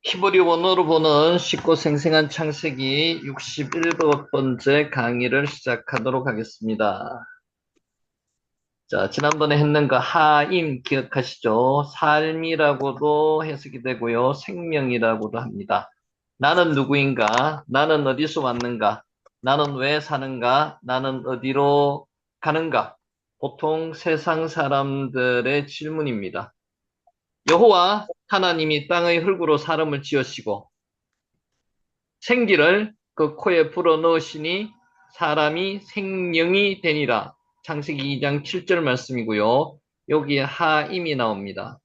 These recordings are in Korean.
히브리 원어로 보는 쉽고 생생한 창세기 67번째 강의를 시작하도록 하겠습니다. 자, 지난번에 했는 거 하임 기억하시죠? 삶이라고도 해석이 되고요. 생명이라고도 합니다. 나는 누구인가? 나는 어디서 왔는가? 나는 왜 사는가? 나는 어디로 가는가? 보통 세상 사람들의 질문입니다. 여호와 하나님이 땅의 흙으로 사람을 지으시고 생기를 그 코에 불어넣으시니 사람이 생명이 되니라. 창세기 2장 7절 말씀이고요. 여기에 하임이 나옵니다.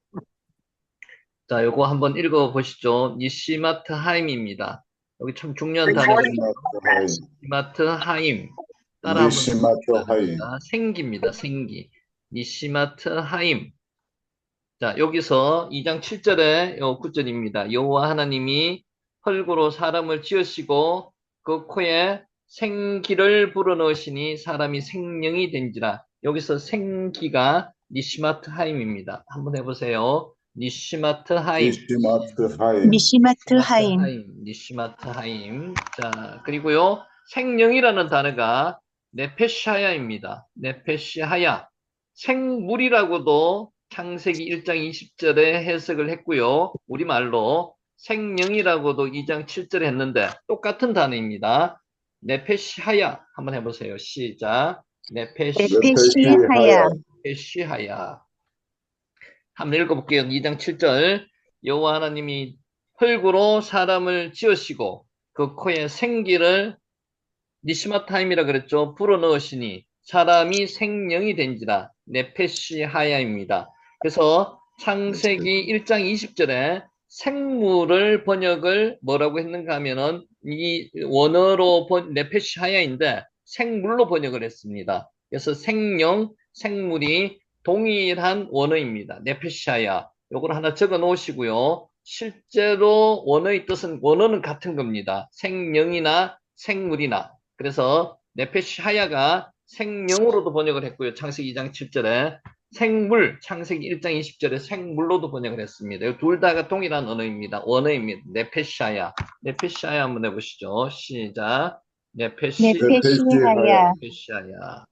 자, 요거 한번 읽어보시죠. 니시마트 하임입니다. 여기 참 중요한 단어거든요. 니시마트 하임, 니시마트 하임. 따라 한번 니시마트 해보시기 하임, 바랍니다. 생기입니다. 생기. 니시마트 하임. 자, 여기서 2장 7절에 9절입니다. 여호와 하나님이 흙으로 사람을 지으시고 그 코에 생기를 불어넣으시니 사람이 생명이 된지라. 여기서 생기가 니시마트 하임입니다. 한번 해보세요. 니시마트 하임. 니시마트 하임, 니시마트 니시마트 하임, 하임. 니시마트 하임. 자, 그리고요. 생명이라는 단어가 네페시하야입니다. 네페시하야. 생물이라고도 창세기 1장 20절에 해석을 했고요. 우리말로 생명이라고도 2장 7절에 했는데 똑같은 단어입니다. 네페시하야 한번 해보세요. 시작. 네페시하야, 네페시하야, 네페시하야. 한번 읽어볼게요. 2장 7절. 여호와 하나님이 흙으로 사람을 지으시고 그 코에 생기를 니시마 타임이라 그랬죠. 불어넣으시니 사람이 생명이 된지라. 네페시하야입니다. 그래서 창세기 1장 20절에 생물을 번역을 뭐라고 했는가 하면은 이 원어로 네페시하야인데 생물로 번역을 했습니다. 그래서 생명, 생물이 동일한 원어입니다. 네페시하야. 요걸 하나 적어 놓으시고요. 실제로 원어의 뜻은 원어는 같은 겁니다. 생명이나 생물이나. 그래서 네페시하야가 생명으로도 번역을 했고요. 창세기 2장 7절에 생물, 창세기 1장 20절에 생물로도 번역을 했습니다. 둘 다가 동일한 언어입니다. 원어입니다. 네페시하야. 네페시하야 한번 해보시죠. 시작. 네페시하야, 네페시하야, 네페시하야.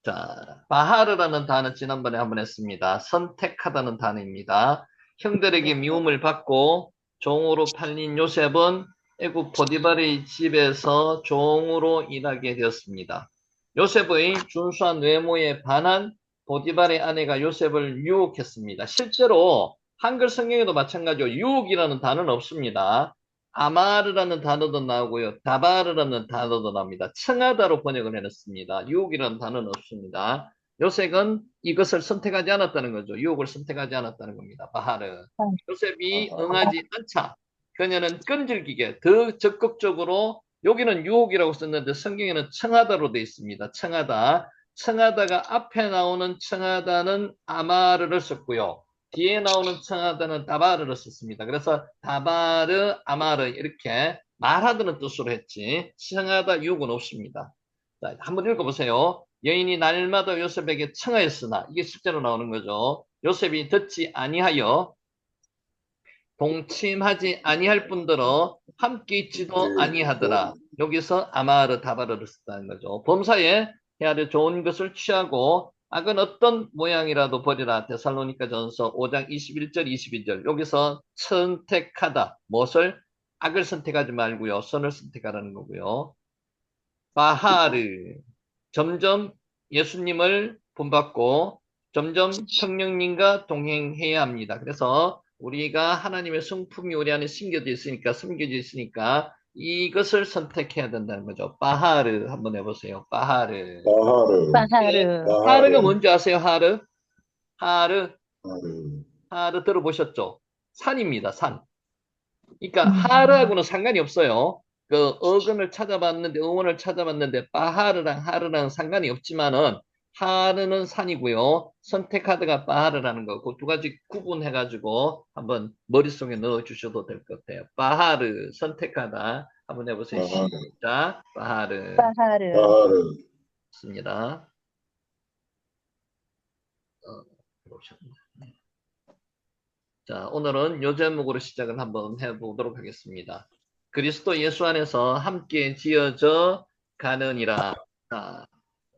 자, 바하르라는 단어 지난번에 한번 했습니다. 선택하다는 단어입니다. 형들에게 미움을 받고 종으로 팔린 요셉은 애굽 보디발의 집에서 종으로 일하게 되었습니다. 요셉의 준수한 외모에 반한 보디발의 아내가 요셉을 유혹했습니다. 실제로 한글 성경에도 마찬가지로 유혹이라는 단어는 없습니다. 아마르라는 단어도 나오고요. 다바르라는 단어도 나옵니다. 청하다로 번역을 해놨습니다. 유혹이라는 단어는 없습니다. 요셉은 이것을 선택하지 않았다는 거죠. 유혹을 선택하지 않았다는 겁니다. 바하르. 요셉이 응하지 않자 그녀는 끈질기게 더 적극적으로 여기는 유혹이라고 썼는데 성경에는 청하다로 되어 있습니다. 청하다. 청하다가 앞에 나오는 청하다는 아마르를 썼고요. 뒤에 나오는 청하다는 다바르를 썼습니다. 그래서 다바르, 아마르 이렇게 말하다는 뜻으로 했지 청하다 유혹은 없습니다. 자, 한번 읽어보세요. 여인이 날마다 요셉에게 청하였으나 이게 실제로 나오는 거죠. 요셉이 듣지 아니하여 동침하지 아니할 뿐더러 함께 있지도 아니하더라. 여기서 아마르 다바르를 썼다는 거죠. 범사에 헤아려 좋은 것을 취하고 악은 어떤 모양이라도 버리라. 데살로니가 전서 5장 21절 22절. 여기서 선택하다. 무엇을? 악을 선택하지 말고요. 선을 선택하라는 거고요. 바하르. 점점 예수님을 본받고 점점 성령님과 동행해야 합니다. 그래서 우리가 하나님의 성품이 우리 안에 숨겨져 있으니까 이것을 선택해야 된다는 거죠. 바하르 한번 해보세요. 바하르. 바하르, 네. 바하르, 하르가 바하르, 뭔지 아세요? 하르? 하르, 바하르, 하르 들어보셨죠? 산입니다. 산. 그러니까 음, 하르하고는 상관이 없어요. 그 어근을 찾아봤는데 어원을 찾아봤는데 바하르랑 하르랑 상관이 없지만은 하르는 산이고요. 선택하드가 바하르라는 거, 그 두 가지 구분해가지고 한번 머릿속에 넣어 주셔도 될 것 같아요. 바하르 선택하다 한번 해보세요. 바하르, 시작. 바하르 바하르, 바하르, 있습니다. 어, 들어오셨네. 자, 오늘은 요 제목으로 시작을 한번 해보도록 하겠습니다. 그리스도 예수 안에서 함께 지어져 가느니라. 자,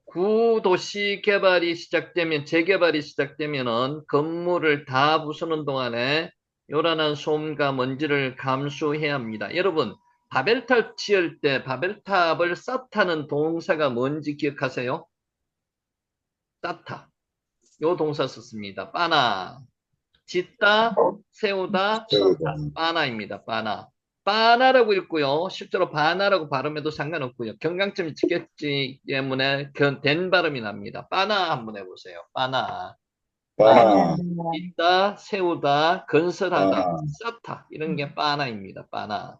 구도시 개발이 시작되면, 재개발이 시작되면은 건물을 다 부수는 동안에 요란한 소음과 먼지를 감수해야 합니다. 여러분, 바벨탑 지을 때 바벨탑을 쌓다는 동사가 뭔지 기억하세요? 쌓다. 요 동사 썼습니다. 빠나. 짓다, 세우다, 세우다. 쌓다. 빠나입니다. 빠나. 빠나라고 읽고요. 실제로 바나라고 발음해도 상관없고요. 경강점이 찍혔기 때문에 된 발음이 납니다. 빠나 한번 해보세요. 빠나. 바나, 짓다, 세우다, 건설하다, 바나, 쌓다. 이런 게 빠나입니다. 빠나.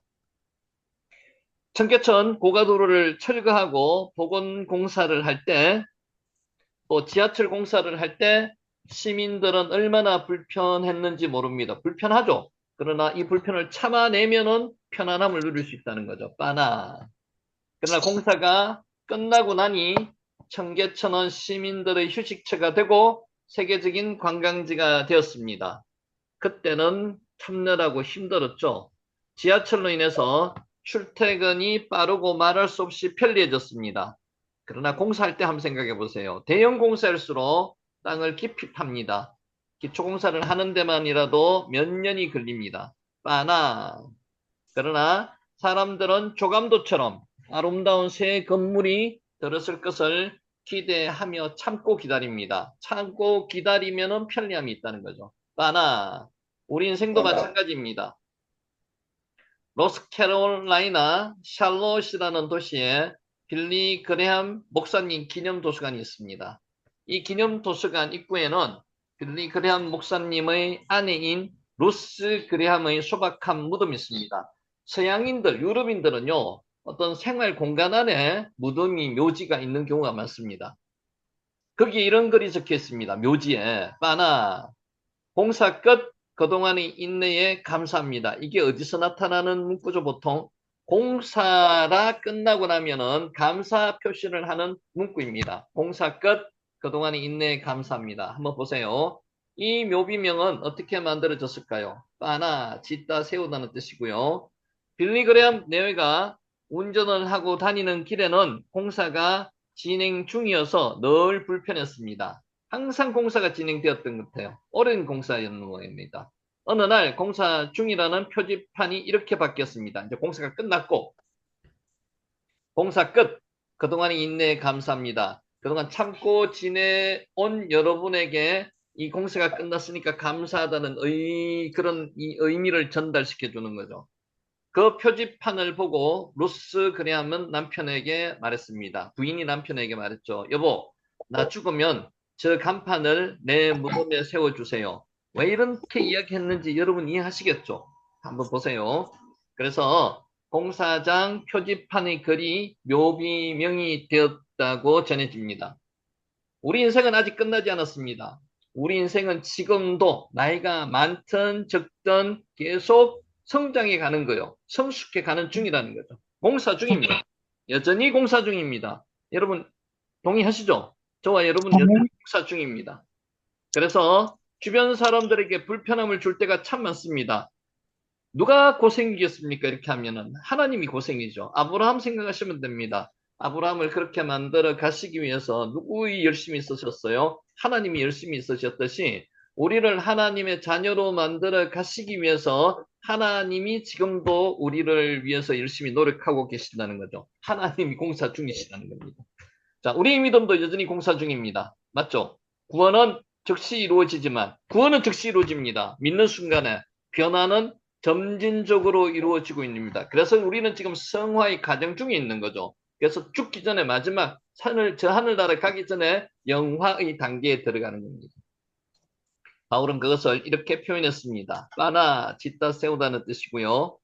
청계천 고가도로를 철거하고 복원공사를 할 때, 또 지하철 공사를 할 때 시민들은 얼마나 불편했는지 모릅니다. 불편하죠. 그러나 이 불편을 참아내면은 편안함을 누릴 수 있다는 거죠. 빠나. 그러나 공사가 끝나고 나니 청계천은 시민들의 휴식처가 되고 세계적인 관광지가 되었습니다. 그때는 참느라고 힘들었죠. 지하철로 인해서 출퇴근이 빠르고 말할 수 없이 편리해졌습니다. 그러나 공사할 때 한번 생각해 보세요. 대형 공사일수록 땅을 깊이 팝니다. 기초공사를 하는 데만이라도 몇 년이 걸립니다. 빠나. 그러나 사람들은 조감도처럼 아름다운 새 건물이 들었을 것을 기대하며 참고 기다립니다. 참고 기다리면 편리함이 있다는 거죠. 빠나. 우리 인생도 바나. 마찬가지입니다. 노스캐롤라이나 샬롯이라는 도시에 빌리 그레함 목사님 기념 도서관이 있습니다. 이 기념 도서관 입구에는 빌리 그레함 목사님의 아내인 루스 그레함의 소박한 무덤이 있습니다. 서양인들, 유럽인들은요, 어떤 생활 공간 안에 무덤이, 묘지가 있는 경우가 많습니다. 거기에 이런 글이 적혀 있습니다. 묘지에, 빠나, 공사 끝, 그동안의 인내에 감사합니다. 이게 어디서 나타나는 문구죠, 보통? 공사가 끝나고 나면은 감사 표시를 하는 문구입니다. 공사 끝, 그동안의 인내에 감사합니다. 한번 보세요. 이 묘비명은 어떻게 만들어졌을까요? 빠나, 짓다, 세우다는 뜻이고요. 빌리 그레함 내외가 운전을 하고 다니는 길에는 공사가 진행 중이어서 늘 불편했습니다. 항상 공사가 진행되었던 것 같아요. 오랜 공사였는 모양입니다. 어느 날 공사 중이라는 표지판이 이렇게 바뀌었습니다. 이제 공사가 끝났고, 공사 끝. 그동안의 인내에 감사합니다. 그동안 참고 지내온 여러분에게 이 공사가 끝났으니까 감사하다는 그런 이 의미를 전달시켜 주는 거죠. 그 표지판을 보고 루스 그레함은 남편에게 말했습니다. 부인이 남편에게 말했죠. 여보, 나 죽으면 저 간판을 내 무덤에 세워주세요. 왜 이렇게 이야기했는지 여러분 이해하시겠죠? 한번 보세요. 그래서 공사장 표지판의 글이 묘비명이 되었다고 전해집니다. 우리 인생은 아직 끝나지 않았습니다. 우리 인생은 지금도 나이가 많든 적든 계속 성장해 가는 거요. 성숙해 가는 중이라는 거죠. 공사 중입니다. 여전히 공사 중입니다. 여러분 동의하시죠? 저와 여러분 여전히 공사 중입니다. 그래서 주변 사람들에게 불편함을 줄 때가 참 많습니다. 누가 고생이겠습니까? 이렇게 하면은 하나님이 고생이죠. 아브라함 생각하시면 됩니다. 아브라함을 그렇게 만들어 가시기 위해서 누구이 열심히 쓰셨어요? 하나님이 열심히 쓰셨듯이 우리를 하나님의 자녀로 만들어 가시기 위해서 하나님이 지금도 우리를 위해서 열심히 노력하고 계신다는 거죠. 하나님이 공사 중이시다는 겁니다. 자, 우리의 믿음도 여전히 공사 중입니다. 맞죠? 구원은 즉시 이루어지지만 구원은 즉시 이루어집니다. 믿는 순간에 변화는 점진적으로 이루어지고 있습니다. 그래서 우리는 지금 성화의 과정 중에 있는 거죠. 그래서 죽기 전에 마지막 저 하늘나라 가기 전에 영화의 단계에 들어가는 겁니다. 바울은 그것을 이렇게 표현했습니다. 빠나 짓다 세우다는 뜻이고요.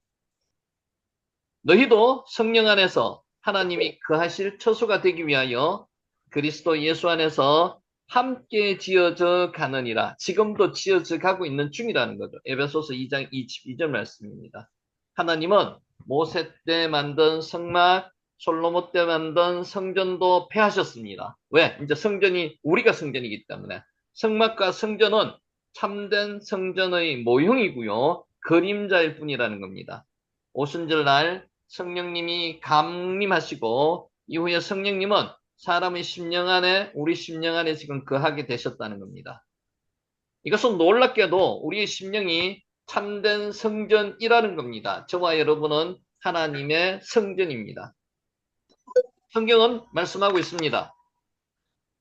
너희도 성령 안에서 하나님이 거하실 처소가 되기 위하여 그리스도 예수 안에서 함께 지어져 가느니라. 지금도 지어져 가고 있는 중이라는 거죠. 에베소서 2장 22절 말씀입니다. 하나님은 모세 때 만든 성막, 솔로몬 때 만든 성전도 폐하셨습니다. 왜? 이제 성전이 우리가 성전이기 때문에 성막과 성전은 참된 성전의 모형이고요. 그림자일 뿐이라는 겁니다. 오순절날 성령님이 감림하시고 이후에 성령님은 사람의 심령 안에 우리 심령 안에 지금 거하게 되셨다는 겁니다. 이것은 놀랍게도 우리의 심령이 참된 성전이라는 겁니다. 저와 여러분은 하나님의 성전입니다. 성경은 말씀하고 있습니다.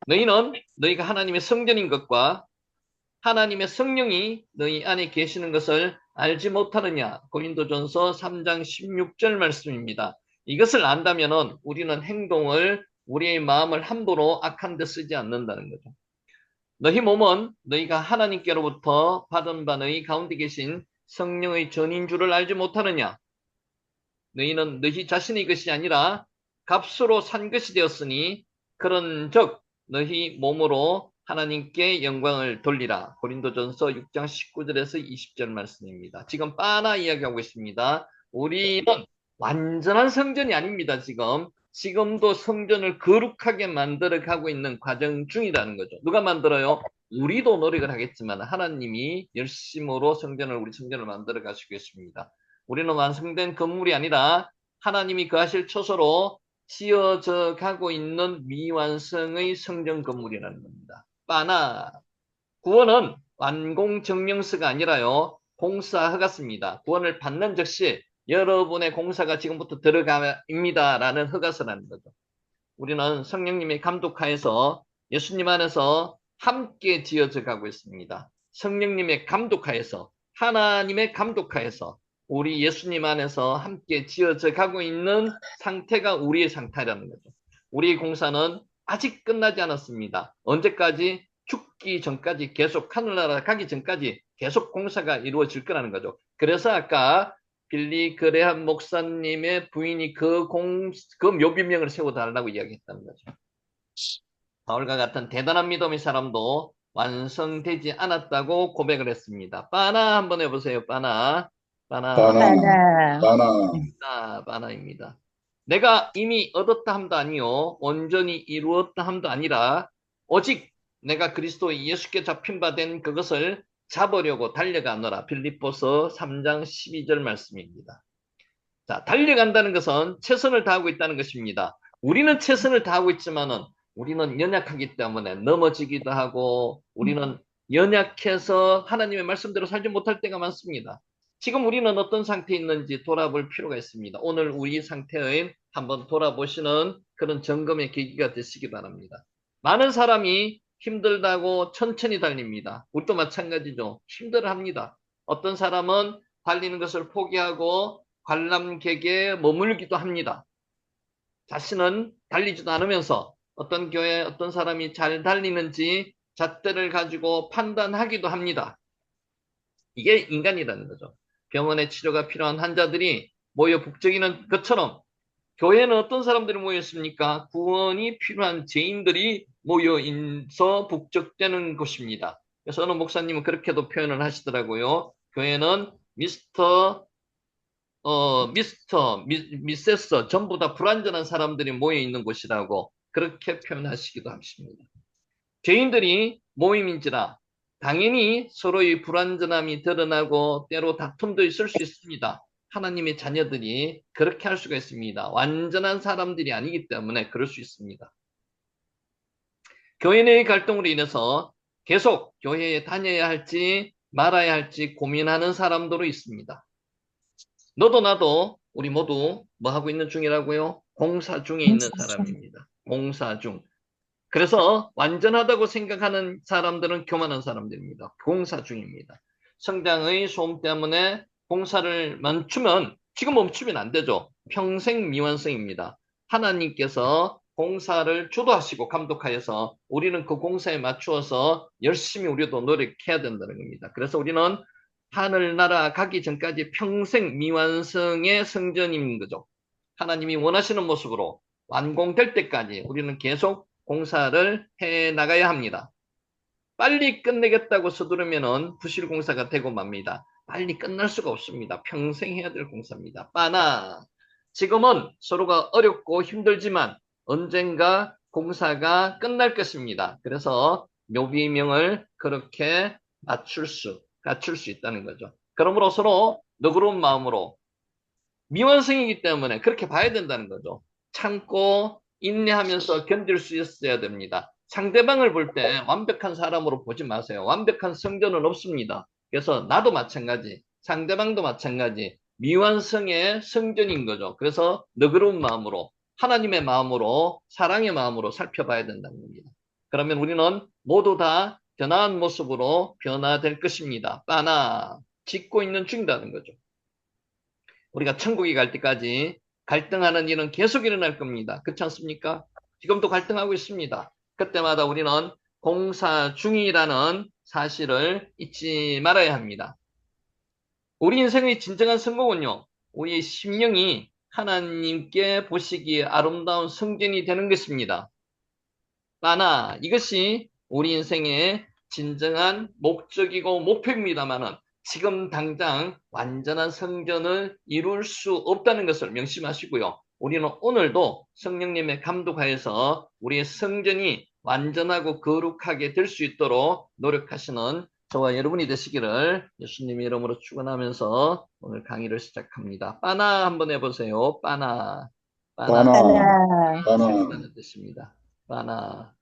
너희는 너희가 하나님의 성전인 것과 하나님의 성령이 너희 안에 계시는 것을 알지 못하느냐. 고린도전서 3장 16절 말씀입니다. 이것을 안다면 우리는 행동을 우리의 마음을 함부로 악한 데 쓰지 않는다는 거죠. 너희 몸은 너희가 하나님께로부터 받은 바 너희 가운데 계신 성령의 전인 줄을 알지 못하느냐. 너희는 너희 자신의 것이 아니라 값으로 산 것이 되었으니 그런즉 너희 몸으로 하나님께 영광을 돌리라. 고린도전서 6장 19절에서 20절 말씀입니다. 지금 빠나 이야기하고 있습니다. 우리는 완전한 성전이 아닙니다. 지금도 성전을 거룩하게 만들어가고 있는 과정 중이라는 거죠. 누가 만들어요? 우리도 노력을 하겠지만 하나님이 열심으로 우리 성전을 만들어 가시고 있습니다. 우리는 완성된 건물이 아니라 하나님이 거하실 처소로 지어져 가고 있는 미완성의 성전 건물이라는 겁니다. 빠나 구원은 완공증명서가 아니라요. 공사허 같습니다. 구원을 받는 즉시 여러분의 공사가 지금부터 들어갑니다라는 허가서라는 거죠. 우리는 성령님의 감독하에서 예수님 안에서 함께 지어져 가고 있습니다. 성령님의 감독하에서 하나님의 감독하에서 우리 예수님 안에서 함께 지어져 가고 있는 상태가 우리의 상태라는 거죠. 우리의 공사는 아직 끝나지 않았습니다. 언제까지? 죽기 전까지 계속 하늘나라 가기 전까지 계속 공사가 이루어질 거라는 거죠. 그래서 아까 빌리 그레함 목사님의 부인이 그 묘비명을 세워달라고 이야기했다는 거죠. 바울과 같은 대단한 믿음의 사람도 완성되지 않았다고 고백을 했습니다. 빠나 한번 해보세요. 빠나. 빠나입니다. 내가 이미 얻었다 함도 아니요 온전히 이루었다 함도 아니라 오직 내가 그리스도 예수께 잡힌 바 된 그것을 잡으려고 달려가노라. 빌립보서 3장 12절 말씀입니다. 자, 달려간다는 것은 최선을 다하고 있다는 것입니다. 우리는 최선을 다하고 있지만은 우리는 연약하기 때문에 넘어지기도 하고 우리는 연약해서 하나님의 말씀대로 살지 못할 때가 많습니다. 지금 우리는 어떤 상태에 있는지 돌아볼 필요가 있습니다. 오늘 우리 상태에 한번 돌아보시는 그런 점검의 계기가 되시기 바랍니다. 많은 사람이 힘들다고 천천히 달립니다. 우리도 마찬가지죠. 힘들어합니다. 어떤 사람은 달리는 것을 포기하고 관람객에 머물기도 합니다. 자신은 달리지도 않으면서 어떤 교회 어떤 사람이 잘 달리는지 잣대를 가지고 판단하기도 합니다. 이게 인간이라는 거죠. 병원에 치료가 필요한 환자들이 모여 북적이는 것처럼 교회는 어떤 사람들이 모여 있습니까? 구원이 필요한 죄인들이 모여서 북적대는 곳입니다. 그래서 어느 목사님은 그렇게도 표현을 하시더라고요. 교회는 미세스 전부 다 불완전한 사람들이 모여 있는 곳이라고 그렇게 표현하시기도 하십니다. 죄인들이 모임인지라 당연히 서로의 불완전함이 드러나고 때로 다툼도 있을 수 있습니다. 하나님의 자녀들이 그렇게 할 수가 있습니다. 완전한 사람들이 아니기 때문에 그럴 수 있습니다. 교회 내의 갈등으로 인해서 계속 교회에 다녀야 할지 말아야 할지 고민하는 사람들도 있습니다. 너도 나도 우리 모두 뭐 하고 있는 중이라고요? 공사 중에 있는 사람입니다. 공사 중. 그래서 완전하다고 생각하는 사람들은 교만한 사람들입니다. 공사 중입니다. 성장의 소음 때문에 공사를 멈추면 지금 멈추면 안 되죠. 평생 미완성입니다. 하나님께서 공사를 주도하시고 감독하여서 우리는 그 공사에 맞추어서 열심히 우리도 노력해야 된다는 겁니다. 그래서 우리는 하늘나라 가기 전까지 평생 미완성의 성전인 거죠. 하나님이 원하시는 모습으로 완공될 때까지 우리는 계속 공사를 해 나가야 합니다. 빨리 끝내겠다고 서두르면 부실 공사가 되고 맙니다. 빨리 끝날 수가 없습니다. 평생 해야 될 공사입니다. 빠나 지금은 서로가 어렵고 힘들지만 언젠가 공사가 끝날 것입니다. 그래서 묘비명을 그렇게 갖출 수 있다는 거죠. 그러므로 서로 너그러운 마음으로 미완성이기 때문에 그렇게 봐야 된다는 거죠. 참고 인내하면서 견딜 수 있어야 됩니다. 상대방을 볼 때 완벽한 사람으로 보지 마세요. 완벽한 성전은 없습니다. 그래서 나도 마찬가지, 상대방도 마찬가지, 미완성의 성전인 거죠. 그래서 너그러운 마음으로, 하나님의 마음으로, 사랑의 마음으로 살펴봐야 된다는 겁니다. 그러면 우리는 모두 다 변화한 모습으로 변화될 것입니다. 빠나 짓고 있는 중이라는 거죠. 우리가 천국에 갈 때까지 갈등하는 일은 계속 일어날 겁니다. 그렇지 않습니까? 지금도 갈등하고 있습니다. 그때마다 우리는 공사 중이라는 사실을 잊지 말아야 합니다. 우리 인생의 진정한 성공은요, 우리의 심령이 하나님께 보시기에 아름다운 성전이 되는 것입니다. 만나 이것이 우리 인생의 진정한 목적이고 목표입니다만은 지금 당장 완전한 성전을 이룰 수 없다는 것을 명심하시고요. 우리는 오늘도 성령님의 감독하에서 우리의 성전이 완전하고 거룩하게 될 수 있도록 노력하시는 저와 여러분이 되시기를 예수님의 이름으로 축원하면서 오늘 강의를 시작합니다. 빠나 한번 해보세요. 빠나. 빠나. 빠나, 하나, 빠나. 라는 뜻입니다. 빠나.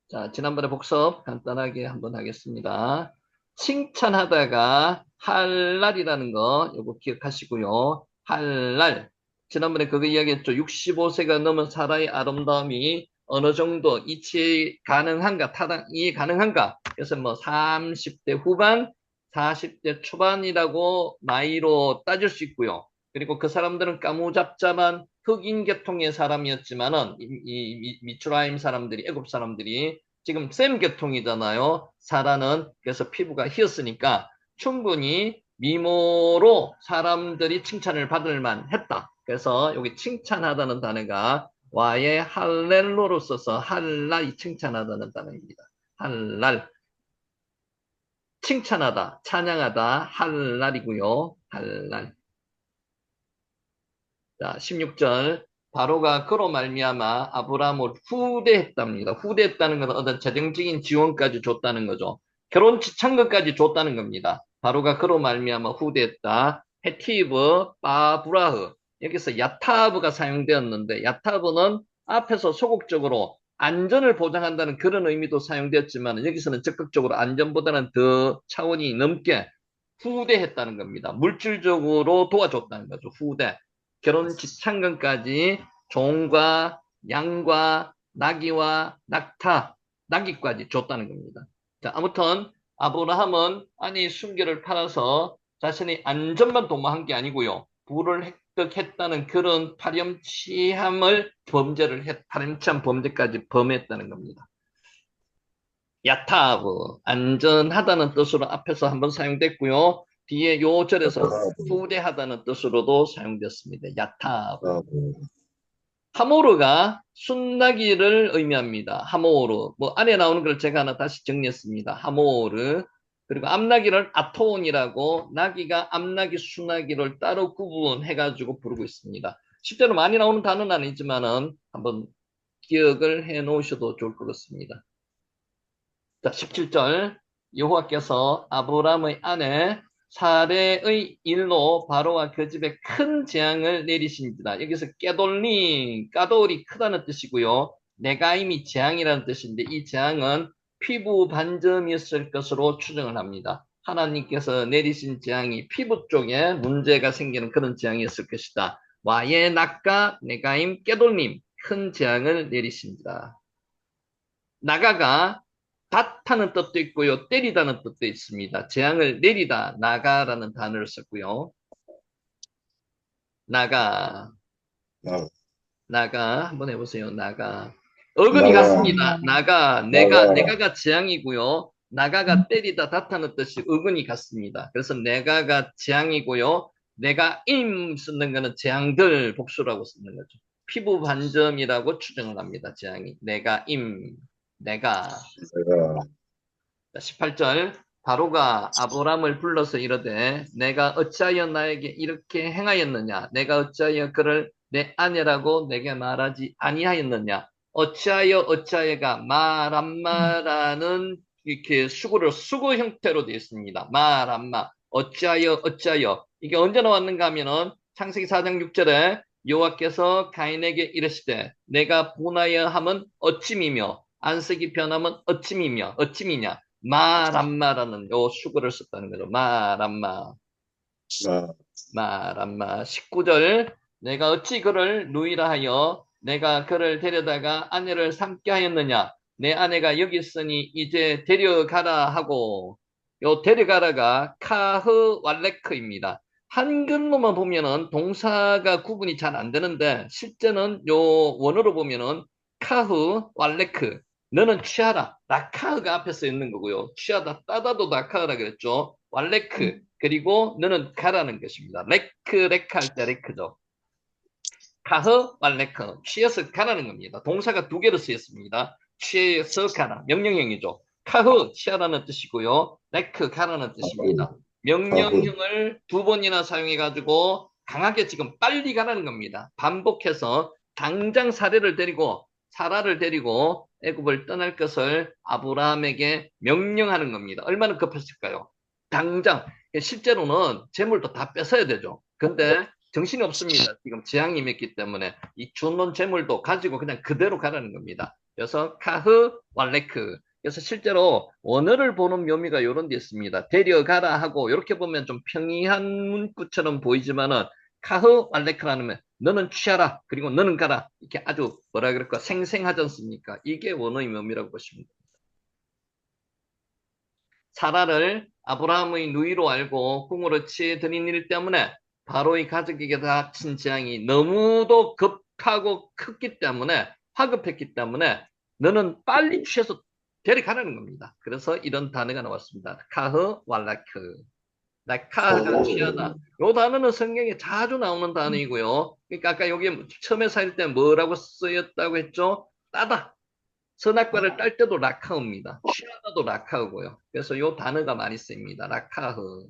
자, 지난번에 복습 간단하게 한번 하겠습니다. 칭찬하다가 할 날이라는 거 요거 기억하시고요. 할 날. 지난번에 그거 이야기했죠. 65세가 넘은 사라의 아름다움이 어느 정도 이해 가능한가, 이해 가능한가. 그래서 뭐 30대 후반, 40대 초반이라고 나이로 따질 수 있고요. 그리고 그 사람들은 까무잡잡한 흑인 계통의 사람이었지만은 이 미추라임 사람들이 애굽 사람들이 지금 셈 계통이잖아요. 사라는 그래서 피부가 희었으니까 충분히 미모로 사람들이 칭찬을 받을 만했다. 그래서 여기 칭찬하다는 단어가 와의 할렐로로 써서 할랄이 칭찬하다는 단어입니다. 할랄 칭찬하다, 찬양하다, 할랄이고요. 할랄. 자, 16절 바로가 그로 말미암아 아브라함을 후대했답니다. 후대했다는 것은 어떤 재정적인 지원까지 줬다는 거죠. 결혼 지참금까지 줬다는 겁니다. 바로가 그로 말미암아 후대했다. 헤티브, 바브라흐 여기서 야타브가 사용되었는데 야타브는 앞에서 소극적으로 안전을 보장한다는 그런 의미도 사용되었지만 여기서는 적극적으로 안전보다는 더 차원이 넘게 후대했다는 겁니다. 물질적으로 도와줬다는 거죠. 후대. 결혼 지참금까지 종과 양과 나귀와 낙타, 나귀까지 줬다는 겁니다. 자, 아무튼 아브라함은 아내의 순결을 팔아서 자신의 안전만 도모한 게 아니고요. 부를 획득했다는 그런 파렴치한 범죄까지 범했다는 겁니다. 야타브, 안전하다는 뜻으로 앞에서 한번 사용됐고요. 뒤에 요 절에서 후대하다는 뜻으로도 사용됐습니다. 야타브. 하모르가 순나기를 의미합니다. 하모르. 뭐 안에 나오는 걸 제가 하나 다시 정리했습니다. 하모르. 그리고 암나기를 아토온이라고 나기가 암나기, 순나기를 따로 구분해가지고 부르고 있습니다. 실제로 많이 나오는 단어는 아니지만은 한번 기억을 해 놓으셔도 좋을 것 같습니다. 자, 17절. 여호와께서 아브라함의 아내 사레의 일로 바로와 그 집에 큰 재앙을 내리신지라. 여기서 깨돌림, 까돌이 크다는 뜻이고요. 네가임이 재앙이라는 뜻인데 이 재앙은 피부 반점이었을 것으로 추정을 합니다. 하나님께서 내리신 재앙이 피부 쪽에 문제가 생기는 그런 재앙이었을 것이다. 와예 낙가 네가임 깨돌림 큰 재앙을 내리신지라. 나가가 닷하는 뜻도 있고요. 때리다는 뜻도 있습니다. 재앙을 내리다, 나가라는 단어를 썼고요. 나가. 한번 해보세요. 나가. 어근이 같습니다. 내가가 재앙이고요. 나가가 때리다, 닷하는 뜻이 어근이 같습니다. 그래서 내가가 재앙이고요. 내가 임 쓰는 거는 재앙들 복수라고 쓰는 거죠. 피부 반점이라고 추정을 합니다. 재앙이. 내가 임. 내가 18절 바로가 아브람을 불러서 이르되 내가 어찌하여 나에게 이렇게 행하였느냐 내가 어찌하여 그를 내 아내라고 내게 말하지 아니하였느냐 어찌하여가 마람마라는 이렇게 수구 형태로 되어 있습니다. 마람마. 어찌하여. 이게 언제 나왔는가 하면은 창세기 4장 6절에 여호와께서 가인에게 이르시되 내가 보나여 함은 어찌미며 안색이 변함은 어찌미냐. 마람마라는 요 수구를 썼다는 거죠. 마람마. 19절 내가 어찌 그를 누이라 하여 내가 그를 데려다가 아내를 삼게 하였느냐 내 아내가 여기 있으니 이제 데려가라 하고 요 데려가라가 카흐 왈레크입니다. 한글로만 보면은 동사가 구분이 잘 안 되는데 실제는 요 원어로 보면은 카흐 왈레크 너는 취하라 라카흐가 앞에 써 있는 거고요. 취하다 따다도 라카흐라 그랬죠. 왈레크 그리고 너는 가라는 것입니다. 레크 할 때 레크죠. 가허 왈레크 취해서 가라는 겁니다. 동사가 두 개로 쓰였습니다. 취해서 가라 명령형이죠. 카흐 취하라는 뜻이고요. 레크 가라는 뜻입니다. 명령형을 두 번이나 사용해 가지고 강하게 지금 빨리 가라는 겁니다. 반복해서 당장 사라를 데리고 애굽을 떠날 것을 아브라함에게 명령하는 겁니다. 얼마나 급했을까요? 당장 실제로는 재물도 다 뺏어야 되죠. 근데 정신이 없습니다. 지금 재앙이 맺기 때문에 이 주는 재물도 가지고 그냥 그대로 가라는 겁니다. 그래서 카흐 왈레크. 그래서 실제로 언어를 보는 묘미가 이런 데 있습니다. 데려가라 하고 이렇게 보면 좀 평이한 문구처럼 보이지만은 카흐 왈레크라는 너는 취하라 그리고 너는 가라 이렇게 아주 뭐라 그럴까 생생하지 않습니까? 이게 원어의 묘미라고 보시면 됩니다. 사라를 아브라함의 누이로 알고 궁으로 취해 드린 일 때문에 바로의 가족에게 닥친 재앙이 너무도 급하고 화급했기 때문에 너는 빨리 취해서 데려가라는 겁니다. 그래서 이런 단어가 나왔습니다. 카흐 왈라크. 라카가 취하다. 이 단어는 성경에 자주 나오는 단어이고요. 그러니까 아까 여기 처음에 살 때 뭐라고 쓰였다고 했죠? 따다. 선악과를 딸 때도 라카우입니다. 취하다도 라카우고요. 그래서 이 단어가 많이 쓰입니다. 라카흐.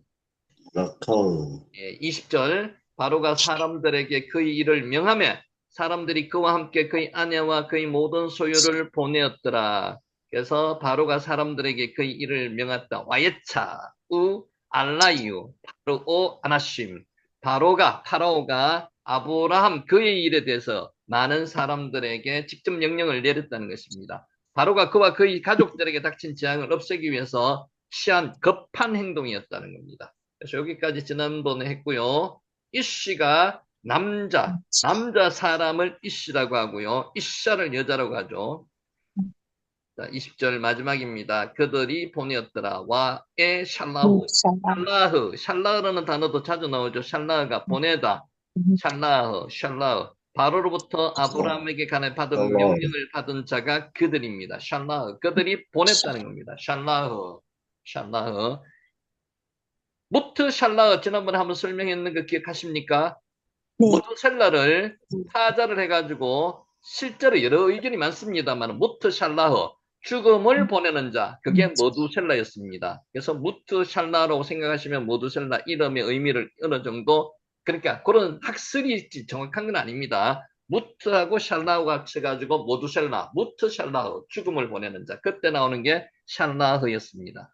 20절 바로가 사람들에게 그의 일을 명하며 사람들이 그와 함께 그의 아내와 그의 모든 소유를 보내었더라. 그래서 바로가 사람들에게 그의 일을 명했다. 와예차 우 알라이유 바로 아나심 파라오가 아브라함 그의 일에 대해서 많은 사람들에게 직접 명령을 내렸다는 것입니다. 바로가 그와 그의 가족들에게 닥친 재앙을 없애기 위해서 취한 급한 행동이었다는 겁니다. 그래서 여기까지 지난번에 했고요. 이씨가 남자 사람을 이씨라고 하고요. 이샤를 여자라고 하죠. 자, 20절 마지막입니다. 그들이 보내었더라. 와에 샬라후. 샬라흐라는 단어도 자주 나오죠. 샬라흐가 보내다. 샬라흐. 바로로부터 아브라함에게 간에 받은 명령을 받은 자가 그들입니다. 샬라흐. 그들이 보냈다는 겁니다. 샬라흐. 무트 샬라흐 지난번에 한번 설명했는 거 기억하십니까? 네. 무트 샬라를 타자를 해가지고 실제로 여러 의견이 많습니다만 무트 샬라흐 죽음을 보내는 자 그게 머두셀라였습니다. 그래서 무트 샬라라고 생각하시면 머두셀라 이름의 의미를 어느 정도 그러니까 그런 학설이 정확한 건 아닙니다. 무트하고 샬라하고 합쳐가지고 머두셀라 무트 샬라흐 죽음을 보내는 자 그때 나오는 게 샬라흐였습니다.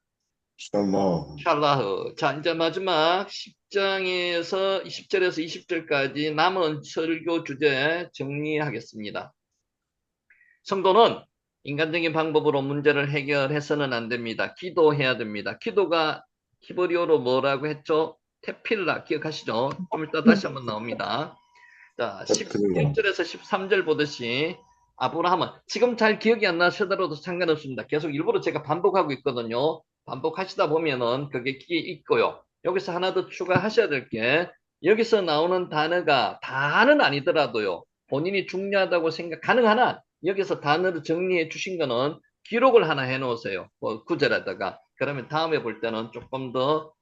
샬라흐. 자, 이제 마지막 10장에서 20절에서 20절까지 남은 설교 주제 정리하겠습니다. 성도는 인간적인 방법으로 문제를 해결해서는 안 됩니다. 기도해야 됩니다. 기도가 히브리어로 뭐라고 했죠? 테필라 기억하시죠? 좀 이따 다시 한번 나옵니다. 자, 11절에서 13절 보듯이 아브라함은 지금 잘 기억이 안 나시더라도 상관없습니다. 계속 일부러 제가 반복하고 있거든요. 반복하시다 보면은 그게 귀에 있고요. 여기서 하나 더 추가하셔야 될 게 여기서 나오는 단어가 다는 아니더라도요. 본인이 중요하다고 가능하나 여기서 단어를 정리해 주신 거는 기록을 하나 해 놓으세요. 구절에다가. 그러면 다음에 볼 때는 조금 더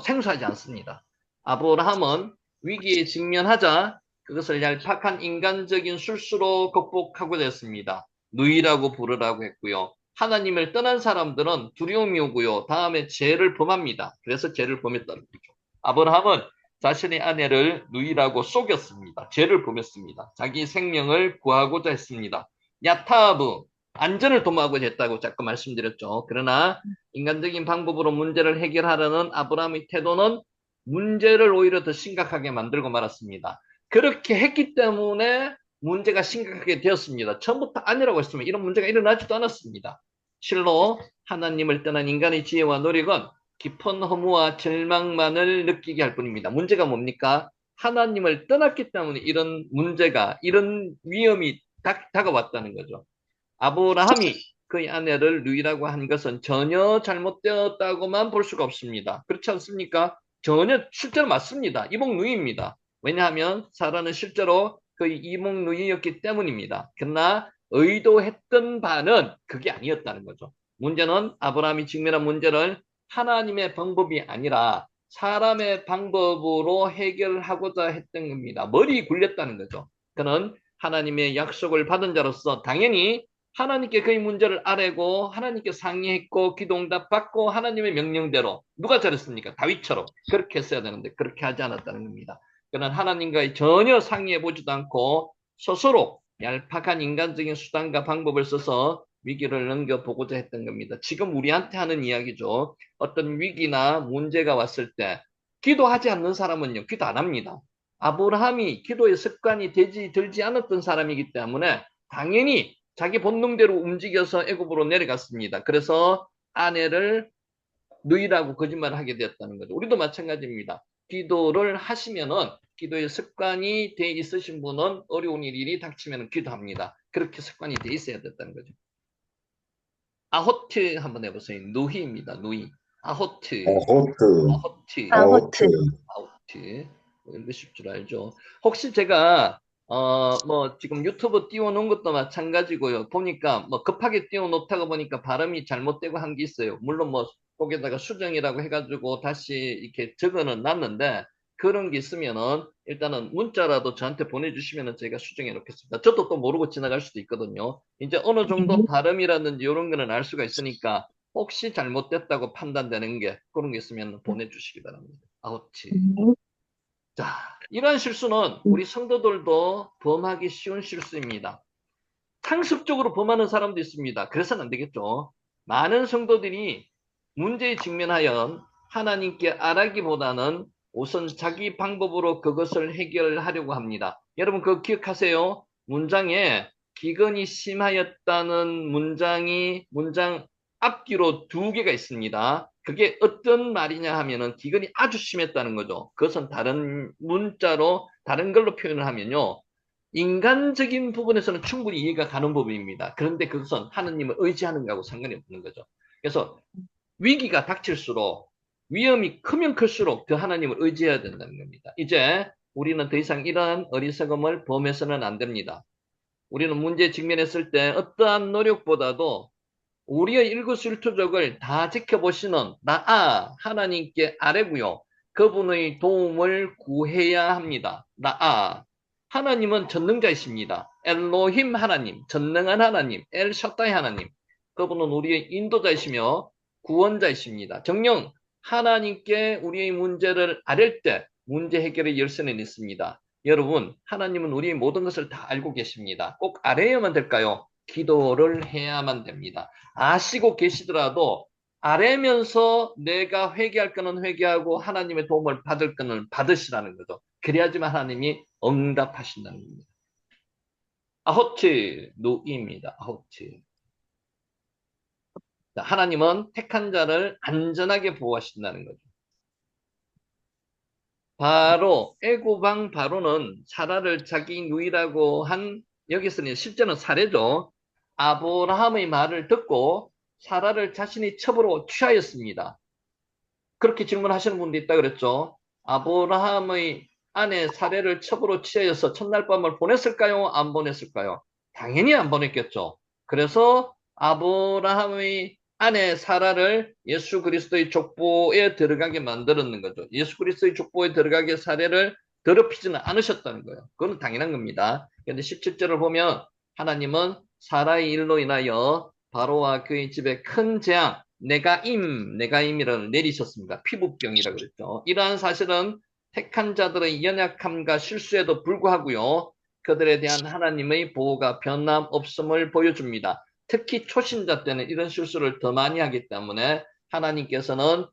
생소하지 않습니다. 아브라함은 위기에 직면하자 그것을 얄팍한 인간적인 술수로 극복하고 됐습니다. 누이라고 부르라고 했고요. 하나님을 떠난 사람들은 두려움이 오고요. 다음에 죄를 범합니다. 그래서 죄를 범했다는 거죠. 아브라함은 자신의 아내를 누이라고 속였습니다. 죄를 범했습니다. 자기 생명을 구하고자 했습니다. 야타브, 안전을 도모하고자 했다고 자꾸 말씀드렸죠. 그러나 인간적인 방법으로 문제를 해결하려는 아브라함의 태도는 문제를 오히려 더 심각하게 만들고 말았습니다. 그렇게 했기 때문에 문제가 심각하게 되었습니다. 처음부터 아니라고 했으면 이런 문제가 일어나지도 않았습니다. 실로 하나님을 떠난 인간의 지혜와 노력은 깊은 허무와 절망만을 느끼게 할 뿐입니다. 문제가 뭡니까? 하나님을 떠났기 때문에 이런 문제가, 이런 위험이 다가왔다는 거죠. 아브라함이 그의 아내를 누이라고 한 것은 전혀 잘못되었다고만 볼 수가 없습니다. 그렇지 않습니까? 전혀 실제로 맞습니다. 이복 누이입니다. 왜냐하면 사라는 실제로 그의 이복 누이였기 때문입니다. 그러나 의도했던 바는 그게 아니었다는 거죠. 문제는 아브라함이 직면한 문제를 하나님의 방법이 아니라 사람의 방법으로 해결하고자 했던 겁니다. 머리 굴렸다는 거죠. 그는 하나님의 약속을 받은 자로서 당연히 하나님께 그의 문제를 아뢰고 하나님께 상의했고 기도응답 받고 하나님의 명령대로 누가 잘했습니까? 다윗처럼 그렇게 했어야 되는데 그렇게 하지 않았다는 겁니다. 그는 하나님과 전혀 상의해보지도 않고 스스로 얄팍한 인간적인 수단과 방법을 써서 위기를 넘겨보고자 했던 겁니다. 지금 우리한테 하는 이야기죠. 어떤 위기나 문제가 왔을 때 기도하지 않는 사람은요, 기도 안 합니다. 아브라함이 기도의 습관이 들지 않았던 사람이기 때문에 당연히 자기 본능대로 움직여서 애굽으로 내려갔습니다. 그래서 아내를 누이라고 거짓말을 하게 되었다는 거죠. 우리도 마찬가지입니다. 기도를 하시면은 기도의 습관이 돼 있으신 분은 어려운 일이 닥치면 기도합니다. 그렇게 습관이 돼 있어야 됐다는 거죠. 아호트 한번 해보세요. 누이입니다. 누이. 아호트. 아호트, 아호트. 아호트. 아호트. 읽으실 줄 알죠. 혹시 제가 지금 유튜브 띄워놓은 것도 마찬가지고요. 보니까 급하게 띄워놓다가 보니까 발음이 잘못되고 한 게 있어요. 물론 거기다가 수정이라고 해가지고 다시 이렇게 적어는 놨는데 그런 게 있으면은 일단은 문자라도 저한테 보내주시면은 제가 수정해 놓겠습니다. 저도 또 모르고 지나갈 수도 있거든요. 이제 어느 정도 발음이라든지 이런 거는 알 수가 있으니까 혹시 잘못됐다고 판단되는 게 그런 게 있으면 보내주시기 바랍니다. 아우치. 자, 이러한 실수는 우리 성도들도 범하기 쉬운 실수입니다. 상습적으로 범하는 사람도 있습니다. 그래서는 안 되겠죠. 많은 성도들이 문제에 직면하여 하나님께 아뢰기보다는 우선 자기 방법으로 그것을 해결하려고 합니다. 여러분 그거 기억하세요? 문장에 기근이 심하였다는 문장 앞뒤로 두 개가 있습니다. 그게 어떤 말이냐 하면은 기근이 아주 심했다는 거죠. 그것은 다른 문자로 다른 걸로 표현을 하면요. 인간적인 부분에서는 충분히 이해가 가는 부분입니다. 그런데 그것은 하느님을 의지하는 거하고 상관이 없는 거죠. 그래서 위기가 닥칠수록 위험이 크면 클수록 더 하나님을 의지해야 된다는 겁니다. 이제 우리는 더 이상 이러한 어리석음을 범해서는 안 됩니다. 우리는 문제에 직면했을 때 어떠한 노력보다도 우리의 일거수일투족을 다 지켜보시는 하나님께 아뢰고요. 그분의 도움을 구해야 합니다. 하나님은 전능자이십니다. 엘로힘 하나님, 전능한 하나님, 엘샤다이 하나님. 그분은 우리의 인도자이시며 구원자이십니다. 정녕 하나님께 우리의 문제를 아뢰 때 문제 해결의 열쇠는 있습니다. 여러분, 하나님은 우리의 모든 것을 다 알고 계십니다. 꼭 아뢰야만 될까요? 기도를 해야만 됩니다. 아시고 계시더라도 아뢰면서 내가 회개할 거는 회개하고 하나님의 도움을 받을 거는 받으시라는 거죠. 그래야지만 하나님이 응답하신다는 겁니다. 아호트 누이입니다. 아호트. 하나님은 택한 자를 안전하게 보호하신다는 거죠. 바로 애굽 왕 바로는 사라를 자기 누이라고 한 여기서는 실제는 사례죠. 아브라함의 말을 듣고 사라를 자신의 첩으로 취하였습니다. 그렇게 질문하시는 분도 있다 그랬죠. 아브라함의 아내 사례를 첩으로 취하여서 첫날 밤을 보냈을까요? 안 보냈을까요? 당연히 안 보냈겠죠. 그래서 아브라함의 아내 사라를 예수 그리스도의 족보에 들어가게 만들었는 거죠. 예수 그리스도의 족보에 들어가게 사례를 더럽히지는 않으셨다는 거예요. 그건 당연한 겁니다. 그런데 17절을 보면 하나님은 사라의 일로 인하여 바로와 그의 집에 큰 재앙, 내가임이라는 내리셨습니다. 피부병이라고 그랬죠. 이러한 사실은 택한 자들의 연약함과 실수에도 불구하고요. 그들에 대한 하나님의 보호가 변함없음을 보여줍니다. 특히 초신자 때는 이런 실수를 더 많이 하기 때문에 하나님께서는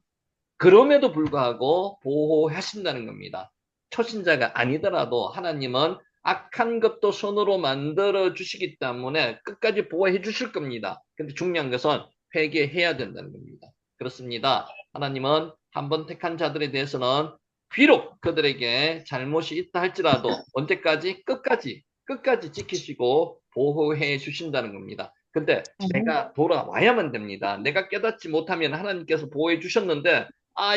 그럼에도 불구하고 보호하신다는 겁니다. 초신자가 아니더라도 하나님은 악한 것도 손으로 만들어 주시기 때문에 끝까지 보호해 주실 겁니다. 근데 중요한 것은 회개해야 된다는 겁니다. 그렇습니다. 하나님은 한번 택한 자들에 대해서는 비록 그들에게 잘못이 있다 할지라도 언제까지? 끝까지 지키시고 보호해 주신다는 겁니다. 근데 내가 돌아와야만 됩니다. 내가 깨닫지 못하면 하나님께서 보호해 주셨는데